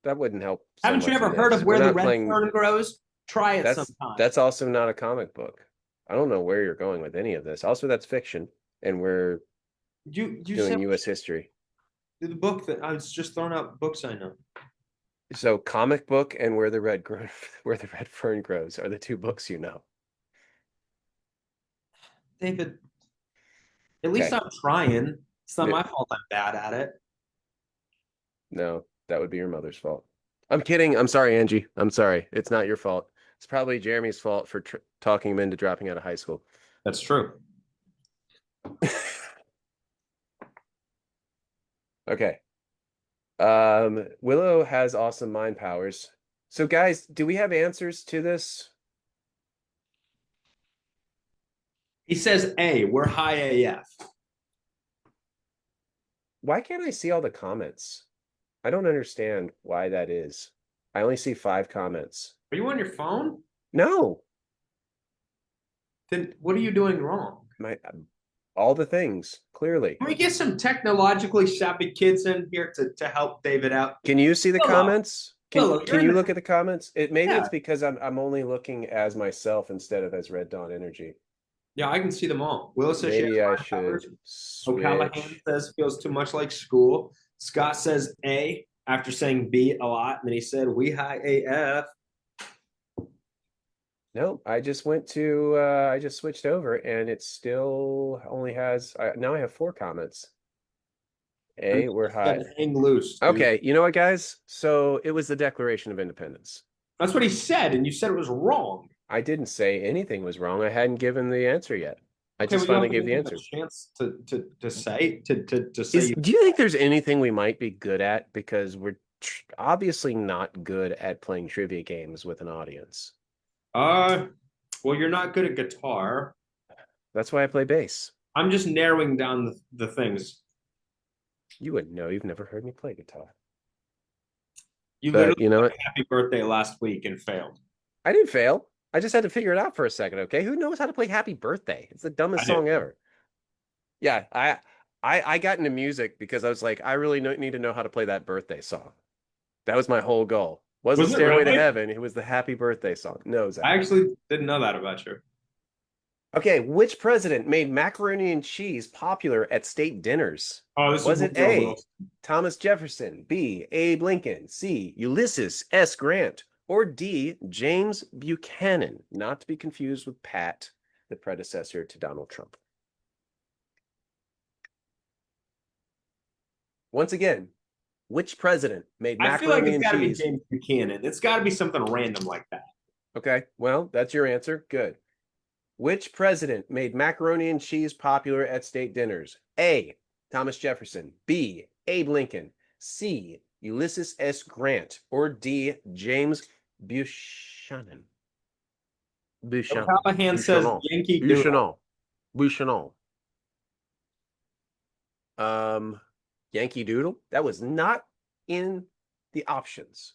that wouldn't help so Haven't you much ever in heard this. of We're Where the not Red playing. Fern Grows? Try it That's sometime. that's also not a comic book. I don't know where you're going with any of this. Also, that's fiction, and we're You doing said U.S. history. the book that I was just throwing out books I know. So, comic book and where the red fern grows are the two books you know. David, at least Okay. I'm trying. It's not Yeah. my fault I'm bad at it. No, that would be your mother's fault. I'm kidding. I'm sorry, Angie. I'm sorry. It's not your fault. It's probably Jeremy's fault for talking him into dropping out of high school. That's true. Okay. Willow has awesome mind powers. So, guys, do we have answers to this? He says A, we're high AF. Why can't I see all the comments? I don't understand why that is. I only see 5 comments. Are you on your phone? No, Then what are you doing wrong? my all the things, clearly. Can we get some technologically savvy kids in here to help David out? Can you see the Willow. comments? Willow, Can you're you in look the- at the comments? Maybe Yeah. it's because I'm only looking as myself instead of as Red Dawn Energy. Yeah, I can see them all. Willow says she Maybe has I five powers. should switch. O'Callahan says feels too much like school. Scott says A after saying B a lot, and then he said we high AF. No, I just went to I just switched over and it still only has now I have 4 comments. A, we're high. Hang loose. Dude. Okay, you know what, guys? So it was the Declaration of Independence. That's what he said, and you said it was wrong. I didn't say anything was wrong. I hadn't given the answer yet. I Okay, just well, finally you gave the have to answer. give him a chance to say. Do you think there's anything we might be good at? Because we're obviously not good at playing trivia games with an audience. Well, you're not good at guitar. That's why I play bass. I'm just narrowing down the things. You wouldn't know. You've never heard me play guitar. You But literally you know what? happy birthday last week and failed. I didn't fail. I just had to figure it out for a second, okay? Who knows how to play Happy Birthday? It's the dumbest song ever. Yeah, I got into music because I was like, I really need to know how to play that birthday song. That was my whole goal. Wasn't Was it Stairway to really? Heaven. It was the Happy Birthday song. No, Zach. I actually didn't know that about you. Okay, which president made macaroni and cheese popular at state dinners? Oh, this Was is it A, Thomas Jefferson, B, Abe Lincoln, C, Ulysses S. Grant, or D, James Buchanan, not to be confused with Pat, the predecessor to Donald Trump? Once again, which president made I feel like macaroni it's and got to be cheese? James Buchanan. It's got to be something random like that. Okay, well, that's your answer. Good. Which president made macaroni and cheese popular at state dinners? A, Thomas Jefferson, B, Abe Lincoln, C, Ulysses S. Grant, or D, James Buchanan? Buchanan. Callahan says Yankee Doodle. Buchanan. Yankee Doodle? That was not in the options.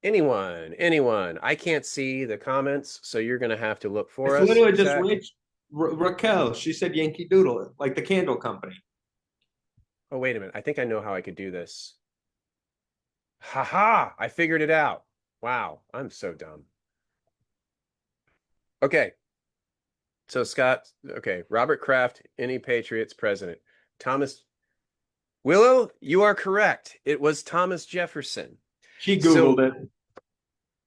Anyone. I can't see the comments, so you're going to have to look for us. It's literally just Zach. Raquel. She said Yankee Doodle, like the candle company. Oh, wait a minute. I think I know how I could do this. Ha! I figured it out. Wow, I'm so dumb. Okay. So Scott, okay, Robert Kraft, any Patriots president. Thomas Willow, you are correct. It was Thomas Jefferson. She Googled it.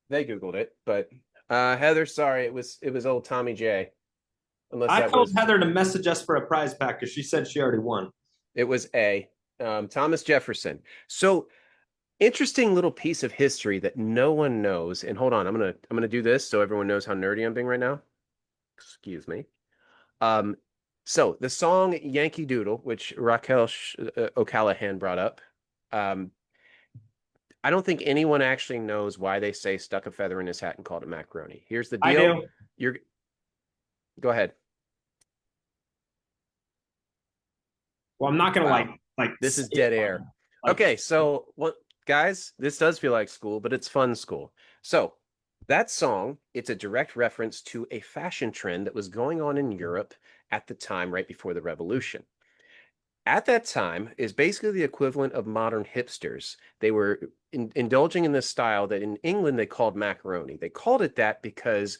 They Googled it, but Heather, sorry, it was old Tommy J. Unless I that told was Heather to message us for a prize pack because she said she already won. it was A. Thomas Jefferson. So interesting little piece of history that no one knows. And hold on, I'm gonna do this so everyone knows how nerdy I'm being right now. Excuse me. Um, so the song Yankee Doodle, which Raquel O'Callahan brought up, um, I don't think anyone actually knows why they say stuck a feather in his hat and called it macaroni. Here's the I deal. do. You're go ahead. Well, I'm not gonna Wow. like This is say dead it, air. like Okay, so what guys, this does feel like school, but it's fun school. So that song, it's a direct reference to a fashion trend that was going on in Europe at the time right before the revolution. At that time is basically the equivalent of modern hipsters. They were indulging in this style that in England they called macaroni. They called it that because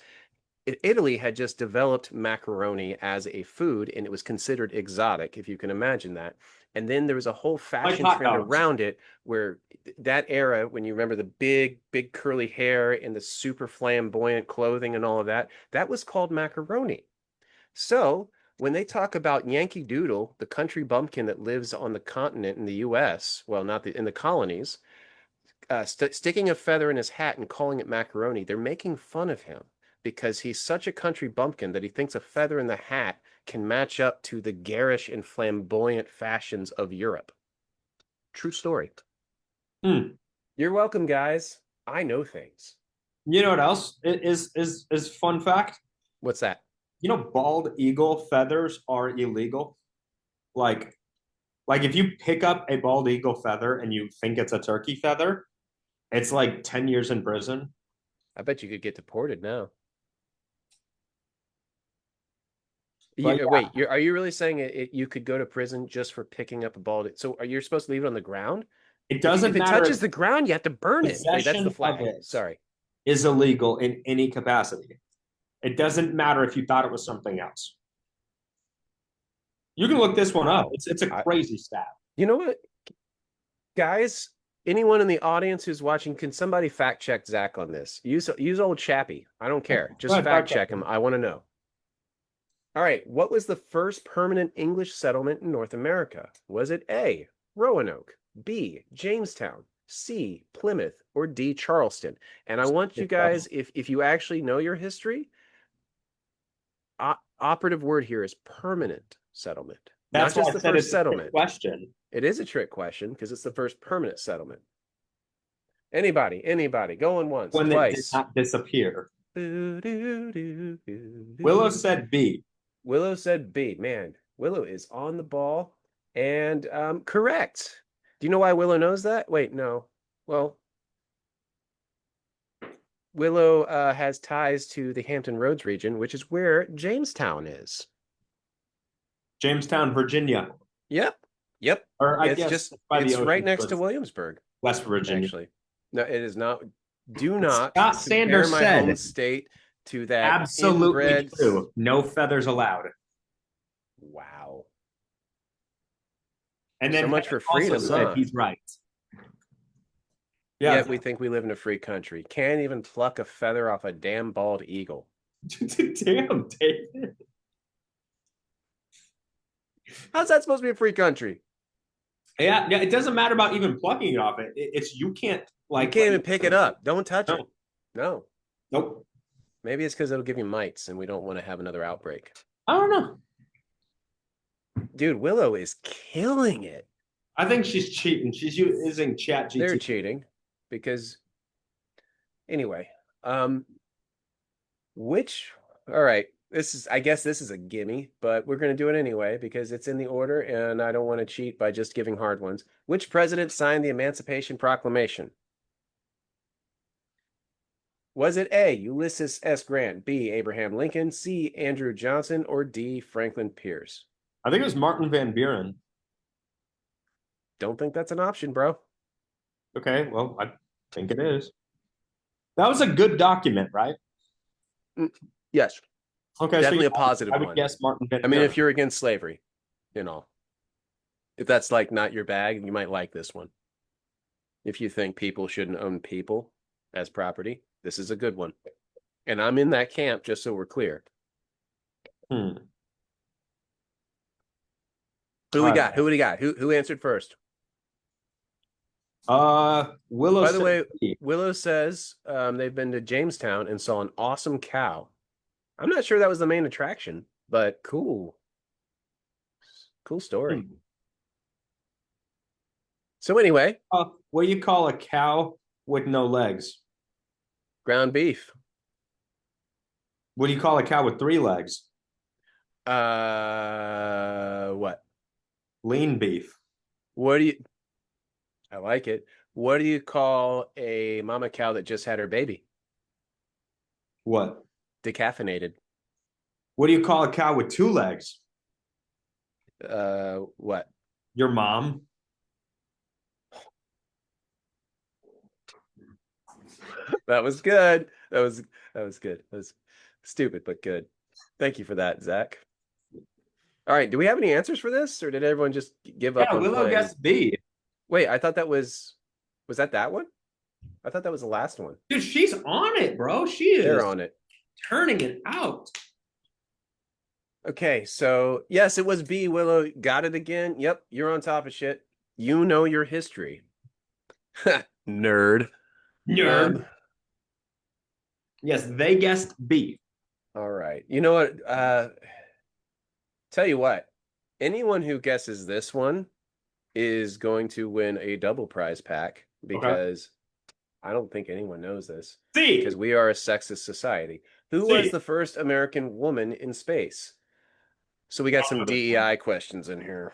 Italy had just developed macaroni as a food and it was considered exotic, if you can imagine that. And then there was a whole fashion hot trend dogs. around it where that era, when you remember the big, big curly hair and the super flamboyant clothing and all of that, that was called macaroni. So when they talk about Yankee Doodle, the country bumpkin that lives on the continent in the US, well, not in the colonies, sticking a feather in his hat and calling it macaroni, they're making fun of him because he's such a country bumpkin that he thinks a feather in the hat can match up to the garish and flamboyant fashions of Europe. True story. Hmm. You're welcome, guys. I know things. You know what else is fun fact? What's that? You know, bald eagle feathers are illegal. Like like if you pick up a bald eagle feather and you think it's a turkey feather, it's like 10 years in prison. I bet you could get deported now. But Wait, are you really saying you could go to prison just for picking up a bald? So are you supposed to leave it on the ground? it If doesn't it matter if touches the ground, you have to burn it. Wait, that's the possession of flag. it Sorry. is illegal in any capacity. It doesn't matter if you thought it was something else. You can look this one up. Wow. It's a I, crazy stat. you know what, guys? Anyone in the audience who's watching, can somebody fact check Zach on this? Use old Chappie. I don't care. Go Just ahead, fact check him. I want to know. All right. What was the first permanent English settlement in North America? Was it A, Roanoke, B, Jamestown, C, Plymouth, or D, Charleston? And I want you guys, if you actually know your history, operative word here is permanent settlement, not That's why just I the said first it's a trick settlement. question. It is a trick question because it's the first permanent settlement. Anybody, going once, When it did twice. not disappear. Willow Willow said B. said B. Man, Willow is on the ball and correct. Do you know why Willow knows that? Wait, no. Well, Willow has ties to the Hampton Roads region, which is where Jamestown is. Jamestown, Virginia. Yep. Yep. Or I It's guess just by the it's right ocean, next but to Williamsburg, West Virginia. actually. No, it is not. Do not Scott compare Sanders my home said, state to that absolutely inbred. true. No feathers allowed. Wow. And So then much for also freedom, said huh? he's right. Yeah. Yet we think we live in a free country. Can't even pluck a feather off a damn bald eagle. Damn, David. How's that supposed to be a free country? Yeah, yeah. It doesn't matter about even plucking it off. It's you can't You like can't even pick it up. Don't touch no. it. No. Nope. Maybe it's because it'll give you mites and we don't want to have another outbreak. I don't know. Dude, Willow is killing it. I think she's cheating. She's using Chat GT. They're cheating because anyway, which all right, I guess this is a gimme, but we're going to do it anyway because it's in the order and I don't want to cheat by just giving hard ones. Which president signed the Emancipation Proclamation? Was it A, Ulysses S. Grant, B, Abraham Lincoln, C, Andrew Johnson, or D, Franklin Pierce? I think it was Martin Van Buren. Don't think that's an option, bro. Okay, well, I think it is. That was a good document, right? Yes. Okay, Definitely so a positive I would one. guess Martin Van I mean, Buren. if you're against slavery, if that's like not your bag, you might like this one. If you think people shouldn't own people as property, this is a good one. And I'm in that camp, just so we're clear. Hmm. Who All we right. got? Who we got? Who answered first? Willow By the said way, B. Willow says they've been to Jamestown and saw an awesome cow. I'm not sure that was the main attraction, but cool. Cool story. Hmm. So anyway, What do you call a cow with no legs? ground beef. What do you call a cow with 3 legs? What? Lean beef. What do you I like it. What do you call a mama cow that just had her baby? What? Decaffeinated. What do you call a cow with 2 legs? What? Your mom. That was good. That was good. That was stupid, but good. Thank you for that, Zach. All right. Do we have any answers for this, or did everyone just give up Yeah, on Willow playing? guessed B. Wait, I thought that was that one? I thought that was the last one. Dude, she's on it, bro. She They're is on it. turning it out. Okay, so yes, it was B. Willow got it again. Yep, you're on top of shit. You know your history. Nerd. Nerd. Yes, they guessed B. All right. You know what? Tell you what, anyone who guesses this one is going to win a double prize pack because I don't think anyone knows this. C. Because we are a sexist society. Who was the first American woman in space? So we got some DEI questions in here.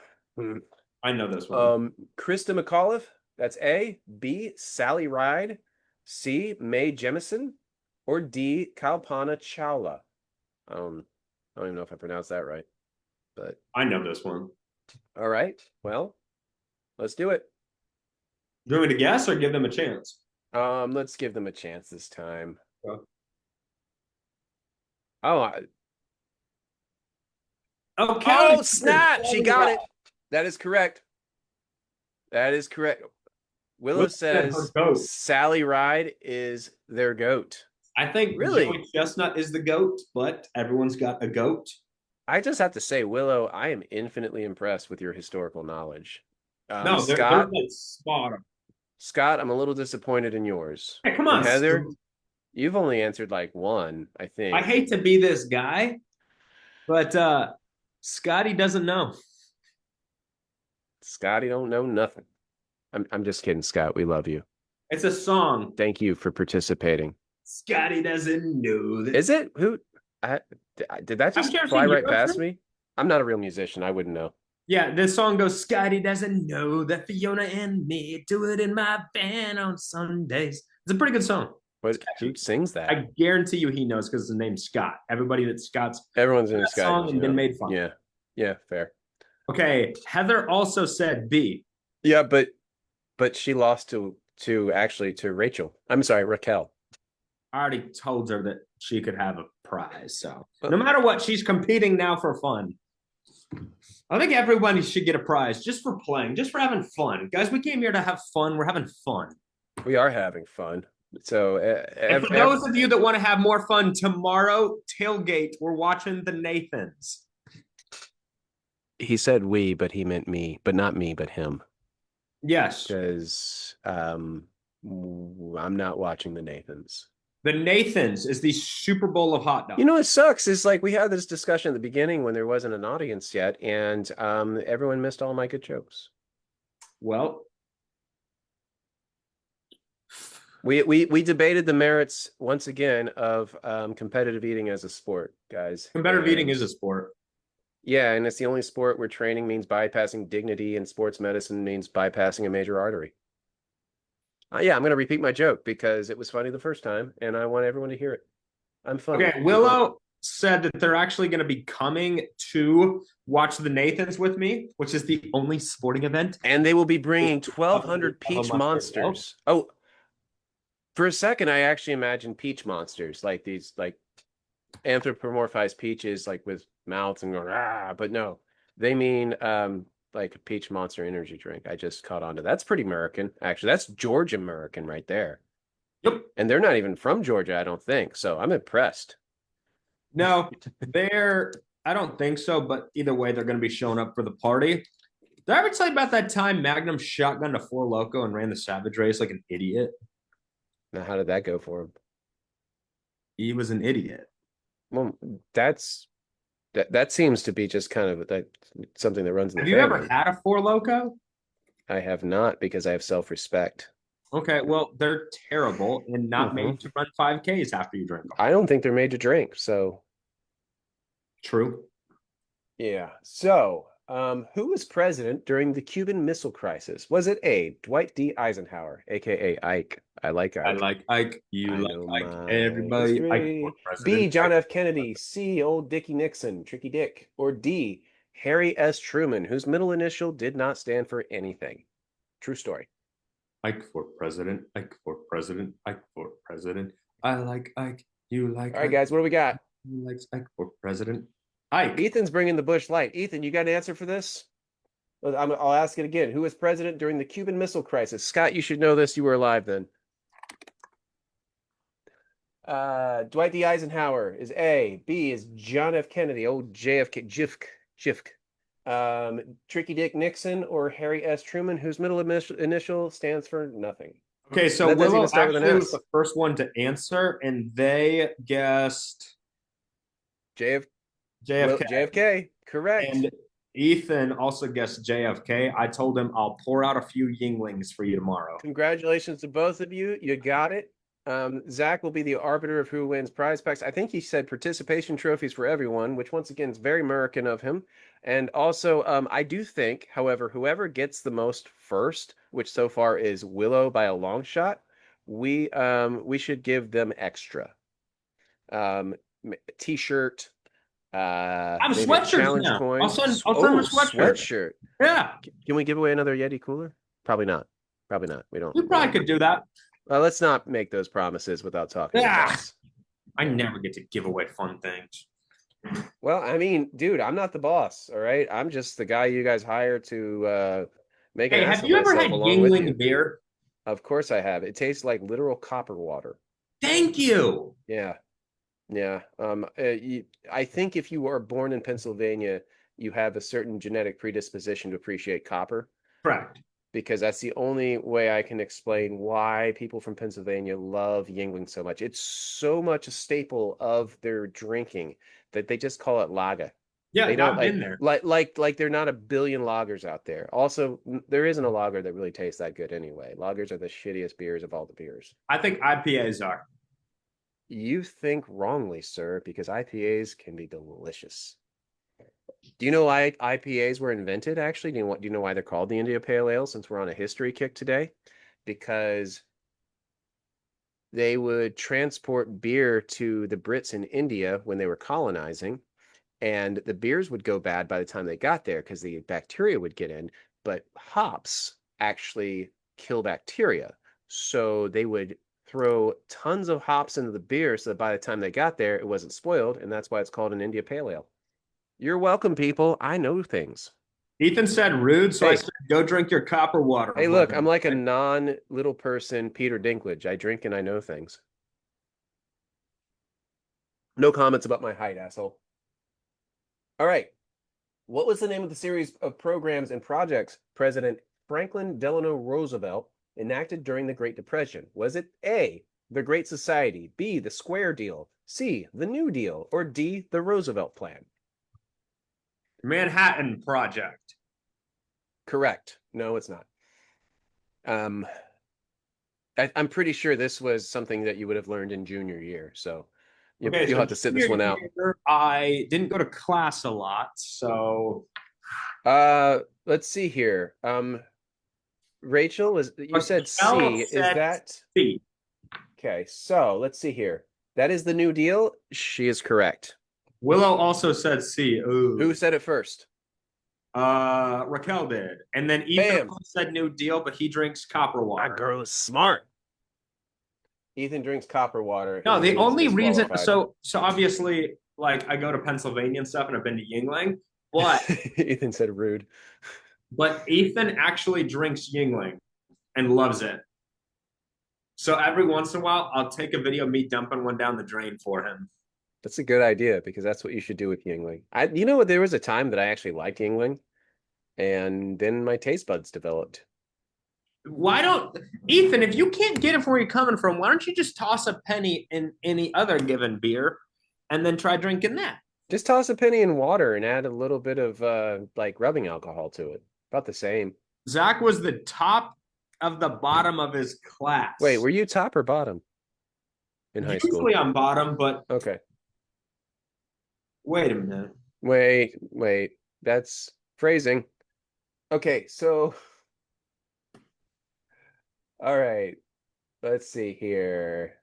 I know this one. Krista McAuliffe, that's A. B. Sally Ride. C. Mae Jemison. Or D. Kalpana Chawla. I don't even know if I pronounced that right. But I know this one. all right. Well, let's do it. Do you want me to guess or give them a chance? Let's give them a chance this time. Yeah. Oh, Okay. oh snap! She got it. That is correct. That is correct. Willow says Sally Ride is their goat. I think Really? Joey Chestnut is the goat, but everyone's got a goat. I just have to say, Willow, I am infinitely impressed with your historical knowledge. No, Scott, they're spot on. Scott, I'm a little disappointed in yours. Hey, come on, and Heather. You've only answered like one, I think. I hate to be this guy, but Scotty doesn't know. Scotty don't know nothing. I'm just kidding, Scott. We love you. It's a song. Thank you for participating. Scotty doesn't know that. Is it? Who? Did that just fly right past me? I'm not a real musician. I wouldn't know. Yeah, this song goes, Scotty doesn't know that Fiona and me do it in my van on Sundays. It's a pretty good song. Who sings that? I guarantee you he knows because his name's Scott. Everybody that Scott's everyone's in a Scott song and been made fun. Yeah, fair. Okay, Heather also said B. Yeah, but she lost to Rachel. I'm sorry, Raquel. I already told her that she could have a prize. So no matter what, she's competing now for fun. I think everybody should get a prize just for playing, just for having fun. Guys, we came here to have fun. We're having fun. We are having fun. So and for those of you that want to have more fun tomorrow, tailgate, we're watching the Nathans. He said we, but he meant me, but not me, but him. Yes. Because I'm not watching the Nathans. The Nathans is the Super Bowl of hot dogs. You know what sucks is like we had this discussion at the beginning when there wasn't an audience yet, and everyone missed all my good jokes. Well, we debated the merits once again of competitive eating as a sport, guys. Competitive eating is a sport. Yeah, and it's the only sport where training means bypassing dignity and sports medicine means bypassing a major artery. Yeah, I'm going to repeat my joke because it was funny the first time, and I want everyone to hear it. I'm funny. Okay, Willow said that they're actually going to be coming to watch the Nathans with me, which is the only sporting event. And they will be bringing 1,200 peach monsters. Oh, for a second, I actually imagined peach monsters, like these like anthropomorphized peaches, like with mouths and going, ah, but no, they mean like a peach monster energy drink. I just caught on to that's pretty American, actually. That's Georgia American right there. Yep. And they're not even from Georgia, I don't think. So I'm impressed. No, they're I don't think so, but either way, they're going to be showing up for the party. Did I ever tell you about that time Magnum shotgunned a Four Loco and ran the Savage Race like an idiot? Now, how did that go for him? He was an idiot. Well, that's that seems to be just kind of that something that runs in the Have you ever family. had a Four Loco? I have not because I have self-respect. Okay, well, they're terrible and not Hmm. made to run 5Ks after you drink them. I don't think they're made to drink. So, True. yeah. So, who was president during the Cuban Missile Crisis? Was it A, Dwight D. Eisenhower, aka Ike? I like I Ike. like Ike. You I like know Ike. my Everybody, Ike for history. B, president. John Ike. F. Kennedy. C, old Dickie Nixon, Tricky Dick. Or D, Harry S. Truman, whose middle initial did not stand for anything. True story. Ike for president. Ike for president. Ike for president. I like Ike. You like All right, Ike. guys, what do we got? Who likes Ike for president? Ike. Ethan's bringing the Bush Light. Ethan, you got an answer for this? I'll ask it again. Who was president during the Cuban Missile Crisis? Scott, you should know this. You were alive then. Dwight D. Eisenhower is A. B is John F. Kennedy. Old JFK. Jifk. Tricky Dick Nixon or Harry S. Truman, whose middle initial stands for nothing. Okay, so That doesn't Willow even start with an actually was S. the first one to answer, and they guessed JF, JFK. JFK. Correct. And Ethan also guessed JFK. I told him I'll pour out a few Yinglings for you tomorrow. Congratulations to both of you. You got it. Zach will be the arbiter of who wins prize packs. I think he said participation trophies for everyone, which once again is very American of him. And also, I do think, however, whoever gets the most first, which so far is Willow by a long shot, we should give them extra. T-shirt, I have maybe a sweatshirts challenge now. coin. I'll send them a sweatshirt. Sweatshirt. Yeah, Can we give away another Yeti cooler? Probably not. Probably not. We don't. we probably could do that. Let's not make those promises without talking to Yeah. us. I never get to give away fun things. Well, I mean, dude, I'm not the boss, all right? I'm just the guy you guys hire to make an Hey, ass have of you ever myself had along with you. Yingling beer? Of course I have. It tastes like literal copper water. Thank you. Yeah. Yeah. I think if you are born in Pennsylvania, you have a certain genetic predisposition to appreciate copper, Correct. because that's the only way I can explain why people from Pennsylvania love Yingling so much. It's so much a staple of their drinking that they just call it lager. Yeah, They don't I've been there. like there are not a billion lagers out there. Also, there isn't a lager that really tastes that good anyway. Lagers are the shittiest beers of all the beers. I think IPAs are. You think wrongly, sir, because IPAs can be delicious. Do you know why IPAs were invented, actually? Do you know why they're called the India Pale Ale, since we're on a history kick today? Because they would transport beer to the Brits in India when they were colonizing, and the beers would go bad by the time they got there because the bacteria would get in, but hops actually kill bacteria. So they would throw tons of hops into the beer so that by the time they got there, it wasn't spoiled, and that's why it's called an India Pale Ale. You're welcome, people. I know things. Ethan said rude, so I Hey. said go drink your copper water. Hey, look, I'm like a non-little person Peter Dinklage. I drink and I know things. No comments about my height, asshole. All right. What was the name of the series of programs and projects President Franklin Delano Roosevelt enacted during the Great Depression? Was it A, the Great Society, B, the Square Deal, C, the New Deal, or D, the Roosevelt Plan? Manhattan Project. Correct. No, it's not. I'm pretty sure this was something that you would have learned in junior year. So you'll have to sit this one out. I didn't go to class a lot, so Let's see here. Rachel, you said C. Is that C? Okay, so let's see here. That is the New Deal. She is correct. Willow also said C. Ooh. Who said it first? Raquel did, and then Ethan said New Deal, but he drinks copper water. That girl is smart. Ethan drinks copper water. No, the only reason. So obviously, like I go to Pennsylvania and stuff, and I've been to Yingling, but Ethan said rude. But Ethan actually drinks Yingling and loves it. So every once in a while, I'll take a video of me dumping one down the drain for him. That's a good idea because that's what you should do with Yingling. You know what? There was a time that I actually liked Yingling, and then my taste buds developed. Why don't Ethan? If you can't get it from where you're coming from, why don't you just toss a penny in any other given beer, and then try drinking that? Just toss a penny in water and add a little bit of like rubbing alcohol to it. About the same. Zach was the top of the bottom of his Wait, class. were you top or bottom in high school? Usually I'm bottom, but Okay. wait a minute. Wait. That's phrasing. Okay, so all right. Let's see here.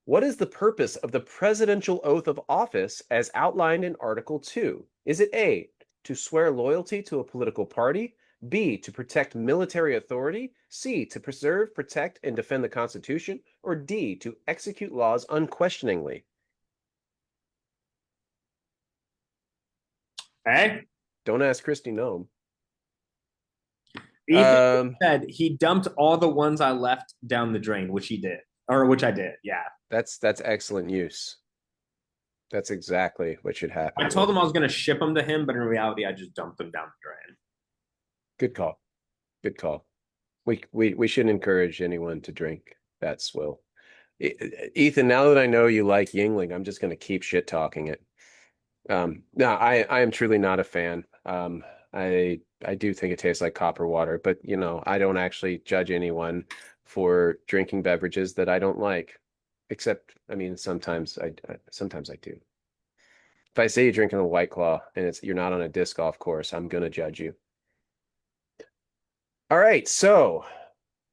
What is the purpose of the presidential oath of office as outlined in Article 2? Is it A, to swear loyalty to a political party, B, to protect military authority, C, to preserve, protect, and defend the Constitution, or D, to execute laws unquestioningly? Hey, Don't ask Christy Nome. Ethan Um, said he dumped all the ones I left down the drain, which he did, or which I did. Yeah, that's excellent use. That's exactly what should I happen told here. him I was going to ship them to him, but in reality, I just dumped them down the drain. Good call. Good call. We shouldn't encourage anyone to drink that swill. Ethan, now that I know you like Yingling, I'm just going to keep shit talking it. No, I am truly not a fan. I do think it tastes like copper water, but you know, I don't actually judge anyone for drinking beverages that I don't like. Except, I mean, sometimes I do. If I say you're drinking a White Claw and you're not on a disc golf course, I'm gonna judge you. All right, so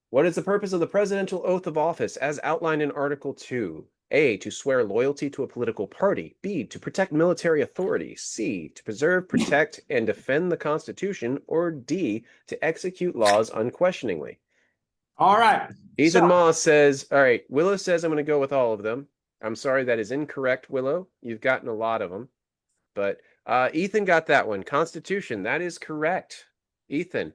what is the purpose of the presidential oath of office as outlined in Article 2? A, to swear loyalty to a political party. B, to protect military authority. C, to preserve, protect, and defend the Constitution. Or D, to execute laws unquestioningly. All right. So Ethan Moss says, all right, Willow says I'm going to go with all of them. I'm sorry, that is incorrect, Willow. You've gotten a lot of them. But Ethan got that one. Constitution, that is correct. Ethan,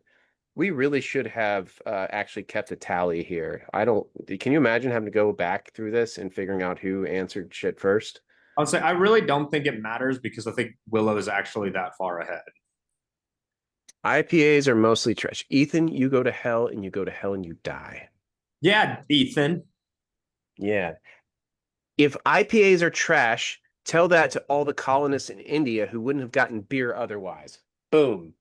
we really should have actually kept a tally here. I don't. Can you imagine having to go back through this and figuring out who answered shit first? I'll say I really don't think it matters because I think Willow is actually that far ahead. IPAs are mostly trash. Ethan, you go to hell and you go to hell and you die. Yeah, Ethan. Yeah. If IPAs are trash, tell that to all the colonists in India who wouldn't have gotten beer otherwise. Boom.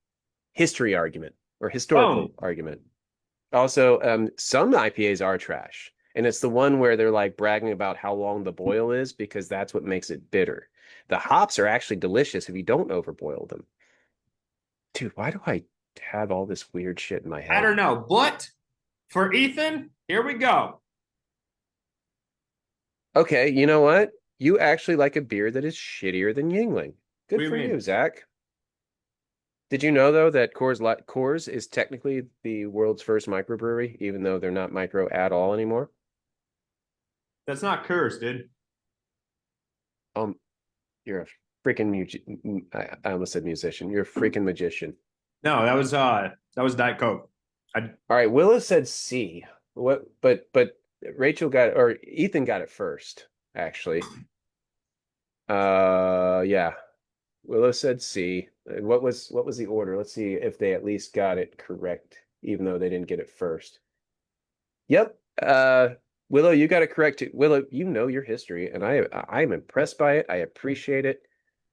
History argument or historical argument. Also, some IPAs are trash. And it's the one where they're like bragging about how long the boil is because that's what makes it bitter. The hops are actually delicious if you don't overboil them. Dude, why do I have all this weird shit in my I head? don't know, but for Ethan, here we go. Okay, you know what? You actually like a beer that is shittier than Yingling. What Good do you for mean? you, Zach. Did you know though that Coors is technically the world's first microbrewery, even though they're not micro at all anymore? That's not curse, dude. Um, you're a freaking I almost said musician. You're a freaking magician. No, that was Diet Coke. I, All right, Willow said C. What? But Rachel got or Ethan got it first, actually. Yeah. Willow said C. What was the order? Let's see if they at least got it correct, even though they didn't get it first. Yep. Willow, you got it correct too. Willow, you know your history, and I'm impressed by it. I appreciate it.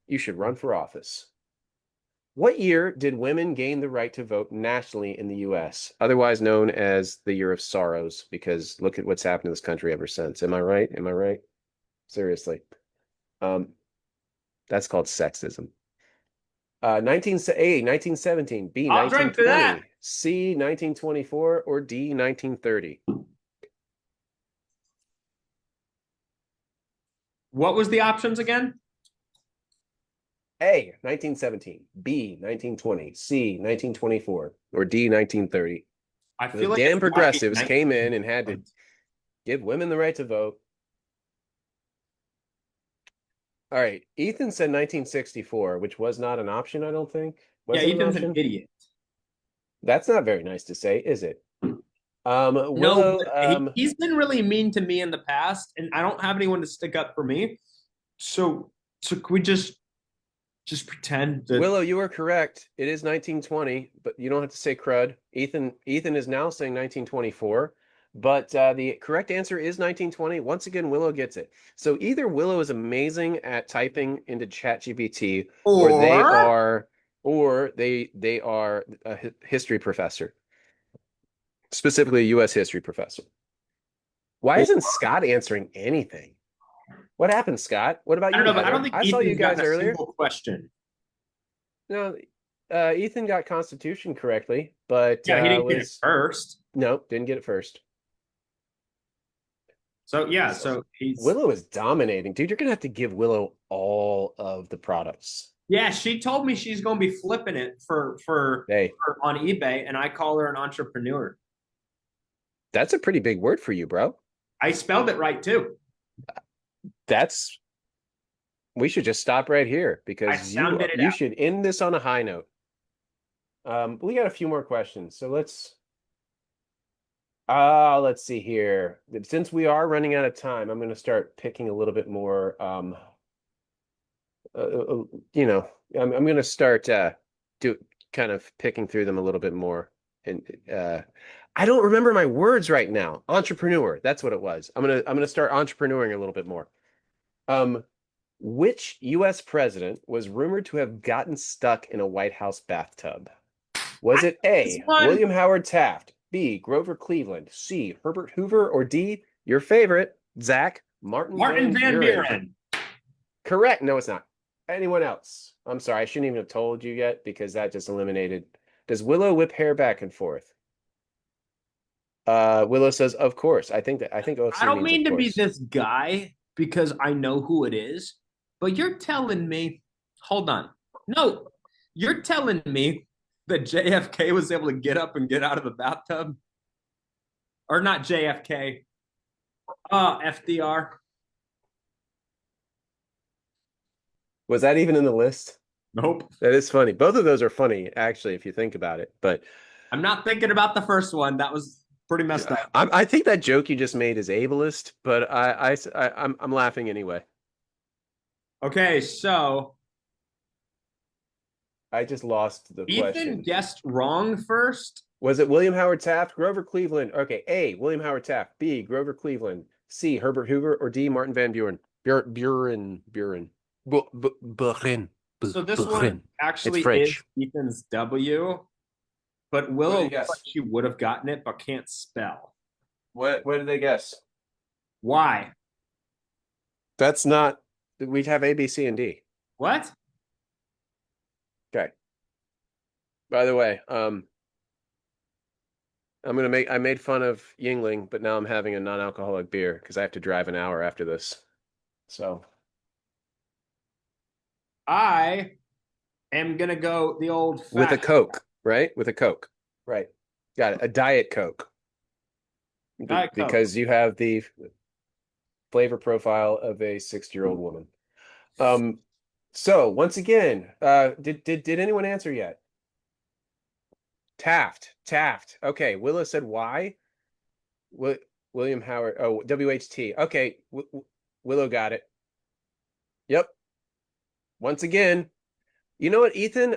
You should run for office. What year did women gain the right to vote nationally in the US, otherwise known as the Year of Sorrows? Because look at what's happened to this country ever since. Am I right? Am I right? Seriously. Um, that's called sexism. 1917, B, I'll drink to that. 1920, C, 1924, or D, 1930. What was the options again? A, 1917, B, 1920, C, 1924, or D, 1930. I The feel like damn it's gotta be progressives came in and had to 19. give women the right to vote. All right, Ethan said 1964, which was not an option, I don't think. Yeah, Was it an Ethan's an option? idiot. That's not very nice to say, is it? No, Willow, he's been really mean to me in the past, and I don't have anyone to stick up for me. so can we just pretend that Willow, you are correct. It is 1920, but you don't have to say crud. Ethan is now saying 1924, but the correct answer is 1920. Once again, Willow gets it. So either Willow is amazing at typing into ChatGPT, or they or are, or they are a history professor, specifically a U.S. history professor. Why isn't Scott answering anything? What happened, Scott? What about I don't you, know, but I don't Heather? think I saw you Ethan's guys gotten a earlier. single question. No, Ethan got Constitution correctly, but Yeah, he didn't get it was first. no, didn't get it first. So yeah, So so he's Willow is dominating, dude. You're gonna have to give Willow all of the products. yeah. She told me she's going to be flipping it Hey, for on eBay, and I call her an entrepreneur. that's a pretty big word for you, bro. I spelled it right too. That's we should just stop right here I because sounded it you out. should end this on a high note. We got a few more questions, so let's see here. Since we are running out of time, I'm going to start picking a little bit more. Uh, uh, you know, I'm going to start do kind of picking through them a little bit more. And I don't remember my words right now. Entrepreneur, that's what it was. I'm gonna start entrepreneuring a little bit more. Um, which U.S. president was rumored to have gotten stuck in a White House bathtub? Was it This A, one, William Howard Taft, B, Grover Cleveland, C, Herbert Hoover, or D, your favorite, Zach, Martin Martin Van Van Buren? Buren. Correct. No, it's not. Anyone else? I'm sorry, I shouldn't even have told you yet because that just eliminated. Does Willow whip hair back and forth? Willow says, "Of course." I think I OC don't means of mean to be course. this guy because I know who it is, but you're telling me, hold on. No, you're telling me that JFK was able to get up and get out of the bathtub? Or not JFK, FDR. Was that even in the list? Nope. That is funny. Both of those are funny, actually, if you think about it. But I'm not thinking about the first one. That was pretty messed up. I think that joke you just made is ableist, but I'm laughing anyway. Okay, so I just lost the Ethan question. guessed wrong first. Was it William Howard Taft, Grover Cleveland? Okay, A, William Howard Taft, B, Grover Cleveland, C, Herbert Hoover, or D, Martin Van Buren? Buren. Buren. So this one Buren. It's actually is French. Ethan's W, but What do Willow you looks like guess? she would have gotten it, but can't spell. What did they guess? Why? That's not we have A, B, C, and D. What? Okay. By the way, I made fun of Yingling, but now I'm having a non-alcoholic beer because I have to drive an hour after this. So I am gonna go the old with a fashioned. Coke, right? With a Coke. Right. Got it. A Diet Coke. Diet Coke. Because you have the flavor profile of a 60-year-old woman. So once again, did anyone answer yet? Taft. Okay, Willow said why? William Howard. Oh, WHT. Okay, Willow got it. Yep. Once again, you know what, Ethan?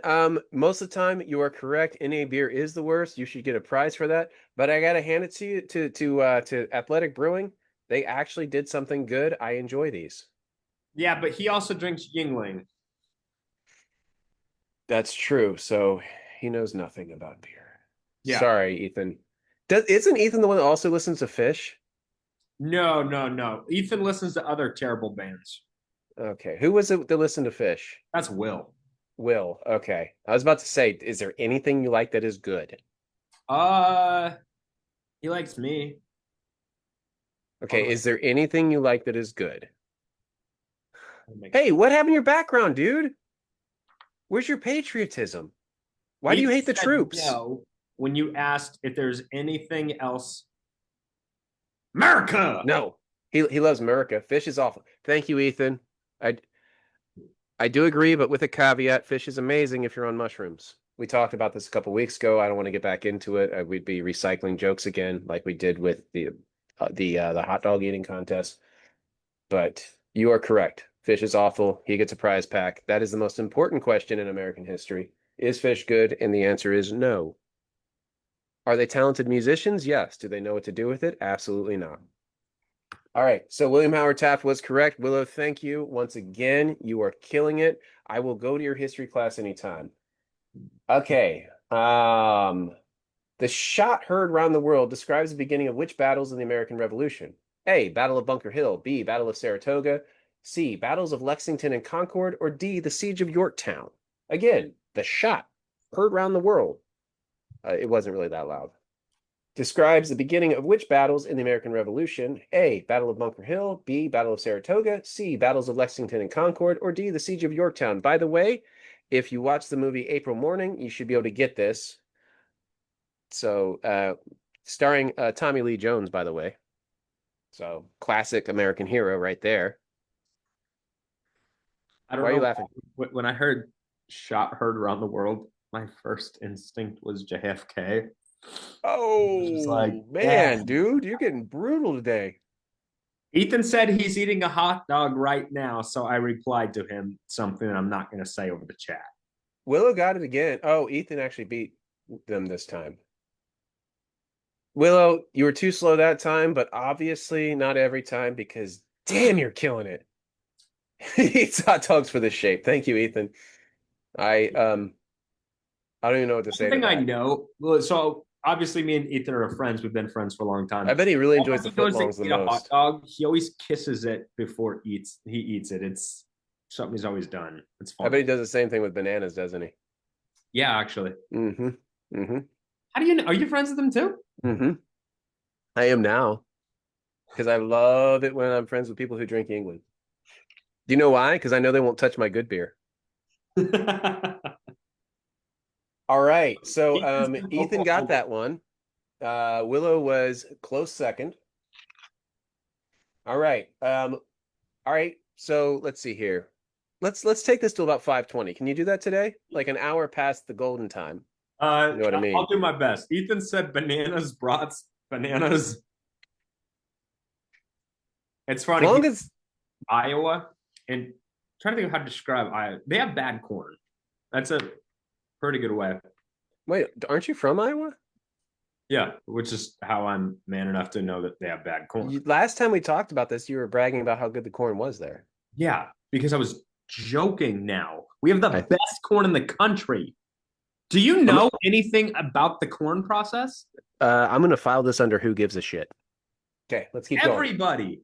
Most of the time you are correct. NA beer is the worst. You should get a prize for that. But I gotta hand it to you to Athletic Brewing. They actually did something good. I enjoy these. Yeah, but he also drinks Yingling. That's true. So he knows nothing about beer. Yeah. Sorry, Ethan. Isn't Ethan the one that also listens to Fish? No, no, no. Ethan listens to other terrible bands. Okay. Who was it that listened to Fish? That's Will. Will. Okay. I was about to say, is there anything you like that is good? Uh, he likes me. Okay. Is there anything you like that is good? Make Hey, sure. what happened to your background, dude? Where's your patriotism? Why do you Ethan hate the said troops? no when you asked if there's anything else. America. No. He loves America. Fish is awful. Thank you, Ethan. I I do agree, but with a caveat, fish is amazing if you're on mushrooms. We talked about this a couple weeks ago. I don't want to get back into it. We'd be recycling jokes again, like we did with the hot dog eating contest. But you are correct. Fish is awful. He gets a prize pack. That is the most important question in American history. Is Fish good? And the answer is no. Are they talented musicians? Yes. Do they know what to do with it? Absolutely not. All right. So William Howard Taft was correct. Willow, thank you once again. You are killing it. I will go to your history class anytime. Okay. The shot heard around the world describes the beginning of which battles in the American Revolution? A. Battle of Bunker Hill. B. Battle of Saratoga. C. Battles of Lexington and Concord. Or D. The Siege of Yorktown. Again, the shot heard around the world. It wasn't really that loud. Describes the beginning of which battles in the American Revolution? A. Battle of Bunker Hill. B. Battle of Saratoga. C. Battles of Lexington and Concord. Or D. The Siege of Yorktown. By the way, if you watch the movie April Morning, you should be able to get this. So, starring Tommy Lee Jones, by the way. So, classic American hero right there. I don't Why are know. you laughing? When I heard shot heard around the world, my first instinct was JFK. Oh, like, man, damn. dude, you're getting brutal today. Ethan said he's eating a hot dog right now, so I replied to him something I'm not going to say over the chat. Willow got it again. Oh, Ethan actually beat them this time. Willow, you were too slow that time, but obviously not every time because damn, you're killing it. He eats hot dogs for the shape. Thank you, Ethan. I don't even know what to say. Something to I that. know. So obviously, me and Ethan are friends. We've been friends for a long time. I bet he really enjoys the He goes to footlongs the eat a hot most. dog. He always kisses it before he eats it. It's something he's always done. It's fun. I bet he does the same thing with bananas, doesn't he? Yeah, actually. Mm-hmm. Mm-hmm. How do you know? Are you friends with him too? Mm-hmm. I am now. Because I love it when I'm friends with people who drink England. Do you know why? Because I know they won't touch my good beer. All right. So Ethan got that one. Willow was close second. All right. All right. So let's see here. Let's take this to about 5:20. Can you do that today? Like an hour past the golden time. You know what I mean? I'll do my best. Ethan said bananas, brats, bananas. It's funny. As long as Iowa, and I'm trying to think of how to describe Iowa. They have bad corn. That's a pretty good way. wait, aren't you from Iowa? Yeah, which is how I'm man enough to know that they have bad corn. Last time we talked about this, you were bragging about how good the corn was there. Yeah, because I was joking now. We have the best corn in the country. Do you know anything about the corn process? I'm going to file this under who gives a shit. Okay, let's keep going. Everybody.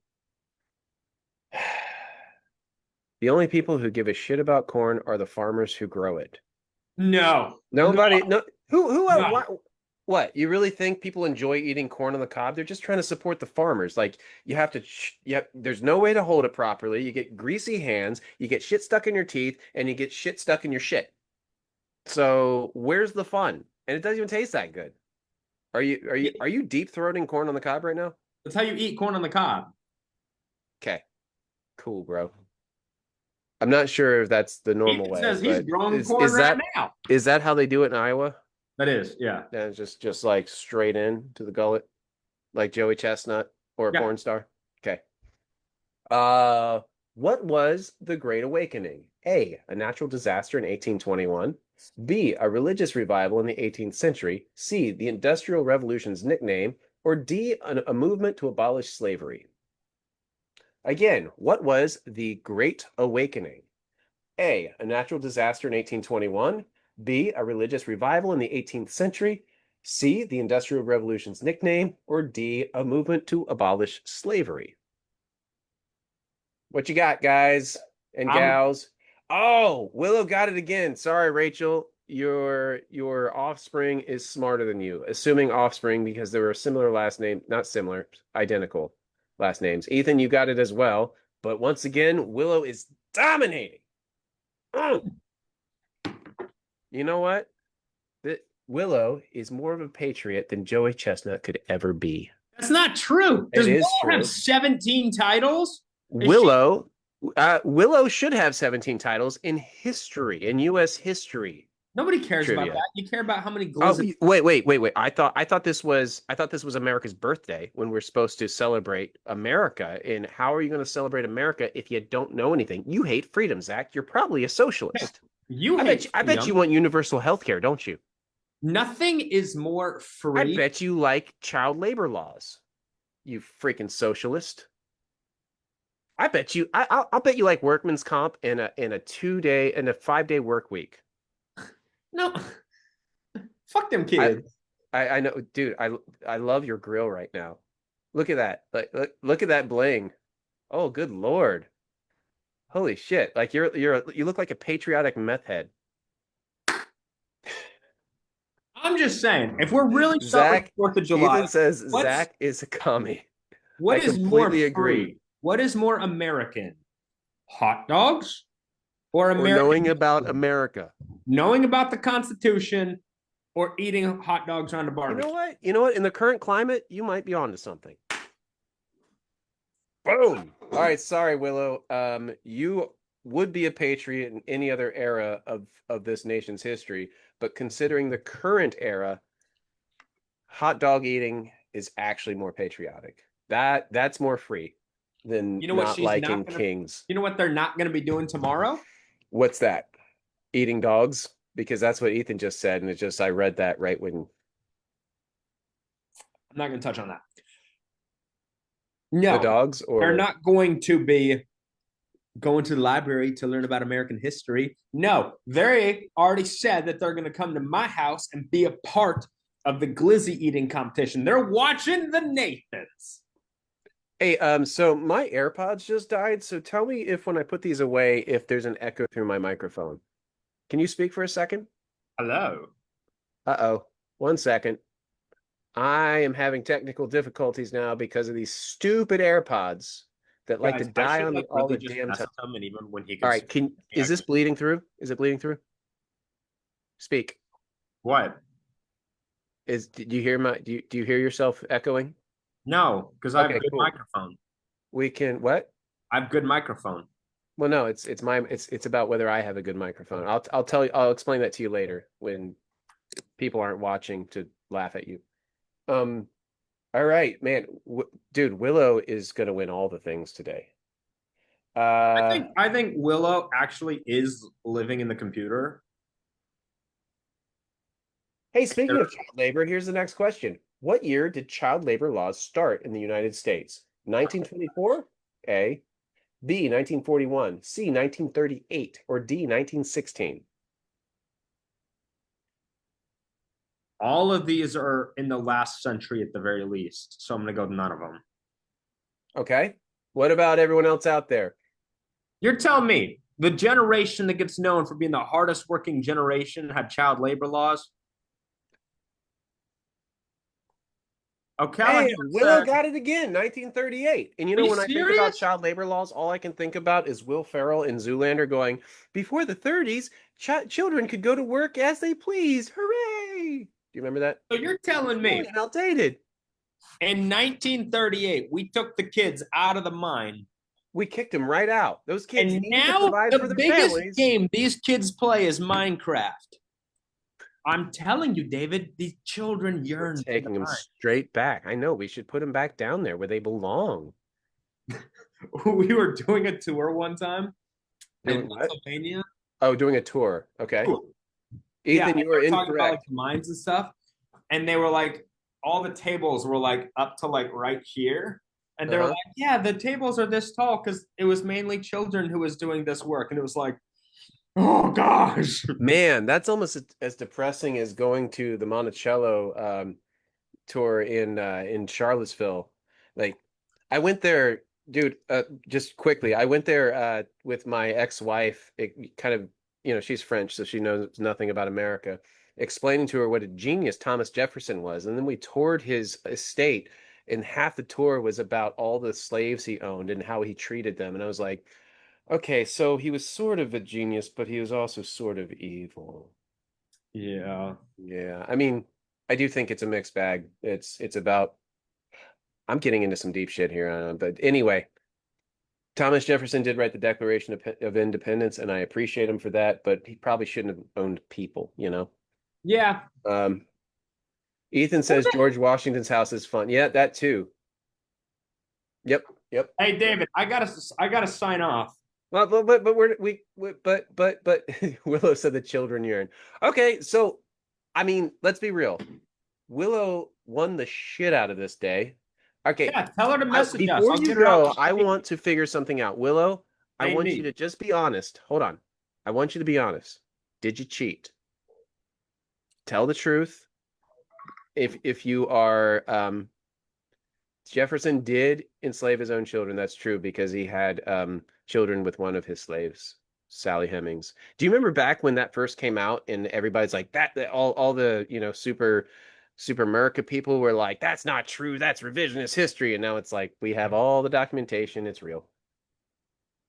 The only people who give a shit about corn are the farmers who grow it. No. Nobody. No. Who? What? You really think people enjoy eating corn on the cob? They're just trying to support the farmers. Like you have to. There's no way to hold it properly. You get greasy hands. You get shit stuck in your teeth, and you get shit stuck in your shit. So where's the fun? And it doesn't even taste that good. Are you deep throating corn on the cob right now? That's how you eat corn on the cob. Okay, cool, bro. I'm not sure if that's the normal way. Says he's growing corn right now. Is that how they do it in Iowa? That is, yeah. Yeah, just like straight in to the gullet, like Joey Chestnut or a porn star. Okay. What was the Great Awakening? A natural disaster in 1821. B, a religious revival in the 18th century. C, the Industrial Revolution's nickname. Or D, a movement to abolish slavery. Again, what was the Great Awakening? A natural disaster in 1821. B, a religious revival in the 18th century. C, the Industrial Revolution's nickname. Or D, a movement to abolish slavery. What you got, guys and gals? Oh, Willow got it again. Sorry, Rachel. Your offspring is smarter than you. Assuming offspring because there were similar last name, not similar, identical last names. Ethan, you got it as well. But once again, Willow is dominating. You know what? Willow is more of a patriot than Joey Chestnut could ever be. That's not true. Does Willow have 17 titles? Willow should have 17 titles in history, in U.S. history. Nobody cares about trivia. that. You care about how many Oh, glizzy. wait. I thought this was America's birthday when we're supposed to celebrate America. And how are you going to celebrate America if you don't know anything? You hate freedom, Zach. You're probably a socialist. You hate I bet you freedom. want universal health care, don't you? Nothing is more I free. bet you like child labor laws. You freaking socialist. I'll bet you like workman's comp in a 2 day and a 5 day work week. No, fuck them I kids. I know, dude. I love your grill right now. Look at that. Look at that bling. Oh, good Lord. Holy shit. Like you look like a patriotic meth head. I'm just saying, if we're really celebrating Zach, 4th of July, Ethan says what's Zach is a commie. what I is more completely agree. free? What is more American? Hot dogs or Or American knowing about history? America. Knowing about the Constitution or eating hot dogs on a You know barbecue? what? You know what? In the current climate, you might be onto something. Boom. All right, sorry, Willow. You would be a patriot in any other era of this nation's history, but considering the current era, hot dog eating is actually more patriotic. That's more free than You know what not she's not liking gonna kings. you know what they're not gonna be doing tomorrow? What's that? Eating dogs? Because that's what Ethan just said, and it's just I read that right when I'm not gonna touch on that. the No, dogs they're or not going to be going to the library to learn about American history. No, they already said that they're going to come to my house and be a part of the glizzy eating competition. They're watching the Nathans. hey, so my AirPods just died, so tell me if when I put these away, if there's an echo through my microphone. Can you speak for a second? Hello. Uh-oh. 1 second. I am having technical difficulties now because of these stupid AirPods that like to Guys, I die should on me like all really the just damn mess time. with him, and even when he All could right, speak, is this bleeding through? Is it bleeding through? Speak. what? Do you hear do you hear yourself echoing? No, because I have Okay, good cool. microphone. We can what? I have good microphone. Well, no, it's about whether I have a good microphone. I'll tell you I'll explain that to you later when people aren't watching to laugh at you. Um, all right, man. Dude, Willow is gonna win all the things today. Uh, I think Willow actually is living in the computer. hey, speaking of child labor, here's the next question. What year did child labor laws start in the United States? 1924? A. B. 1941. C. 1938. Or D. 1916? All of these are in the last century at the very least, so I'm gonna go with none of them. Okay. What about everyone else out there? You're telling me the generation that gets known for being the hardest working generation had child labor laws? O'Callaghan Hey, Willow said, got it again, 1938. And you "Are know, you when I think about serious?" child labor laws, all I can think about is Will Ferrell in Zoolander going, before the 30s, children could go to work as they please. Hooray! Do you remember that? So you're telling Boy, me outdated. in 1938 we took the kids out of the mine, We kicked them right out. Those kids and needed to now provide for the their biggest families. game these kids play is Minecraft. I'm telling you, David, these children We're yearn for the taking them mine. straight back. I know we should put them back down there where they belong. We were doing a tour one time in Doing what? Pennsylvania. Oh, doing a tour. Okay. Yeah, and Ethan, they you are were talking about like incorrect. the mines and stuff, and they were like, all the tables were like up to like right here, and they were Uh-huh. like, yeah, the tables are this tall because it was mainly children who was doing this work, and it was like, oh gosh. Man, that's almost as depressing as going to the Monticello tour in Charlottesville. Like I went there, dude, just quickly. I went there with my ex-wife. It kind of, she's French, so she knows nothing about America, explaining to her what a genius Thomas Jefferson was. And then we toured his estate, and half the tour was about all the slaves he owned and how he treated them. And I was like, okay, so he was sort of a genius, but he was also sort of evil. Yeah. Yeah, I mean, I do think it's a mixed bag. It's about I'm getting into some deep shit here, but anyway, Thomas Jefferson did write the Declaration of Independence, and I appreciate him for that, but he probably shouldn't have owned people, you know? Yeah. Um, Ethan says George Washington's house is fun. Yeah, that too. Yep, yep. Hey, David, I gotta sign off. Well, but but Willow said the children yearn. Okay, so I mean, let's be real. Willow won the shit out of this day. Okay, Yeah, tell her to message us. before I'll you get her out go, to I Spain. want to figure something out. Willow, I Ain't want you to me. just be honest. Hold on. I want you to be honest. Did you cheat? Tell the truth. If you are Jefferson did enslave his own children. That's true because he had children with one of his slaves, Sally Hemings. Do you remember back when that first came out and everybody's like that all the, super America people were like, that's not true, that's revisionist history. And now it's like we have all the documentation, it's real.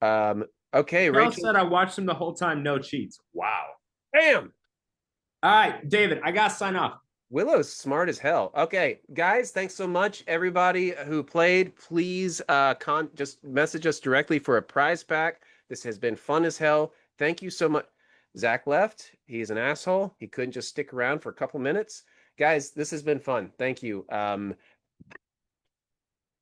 Okay, Michelle Rachel. said I watched him the whole time, no cheats. Wow. Bam! All right, David, I gotta sign off. Willow's smart as hell. Okay, guys, thanks so much. Everybody who played, please just message us directly for a prize pack. This has been fun as hell. Thank you so much. Zach left. He's an asshole. He couldn't just stick around for a couple minutes. Guys, this has been fun. Thank you.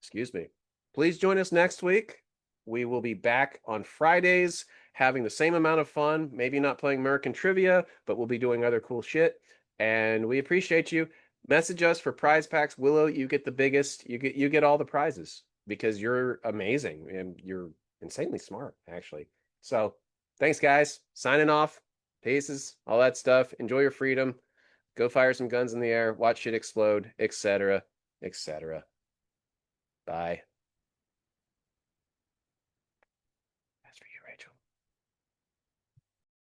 Excuse me. Please join us next week. We will be back on Fridays having the same amount of fun, maybe not playing American trivia, but we'll be doing other cool shit. And we appreciate you. Message us for prize packs. Willow, you get the biggest. You get all the prizes because you're amazing and you're insanely smart, actually. So thanks, guys. Signing off. Pieces, all that stuff. Enjoy your freedom. Go fire some guns in the air. Watch shit explode, etc., etc. Bye. That's for you, Rachel.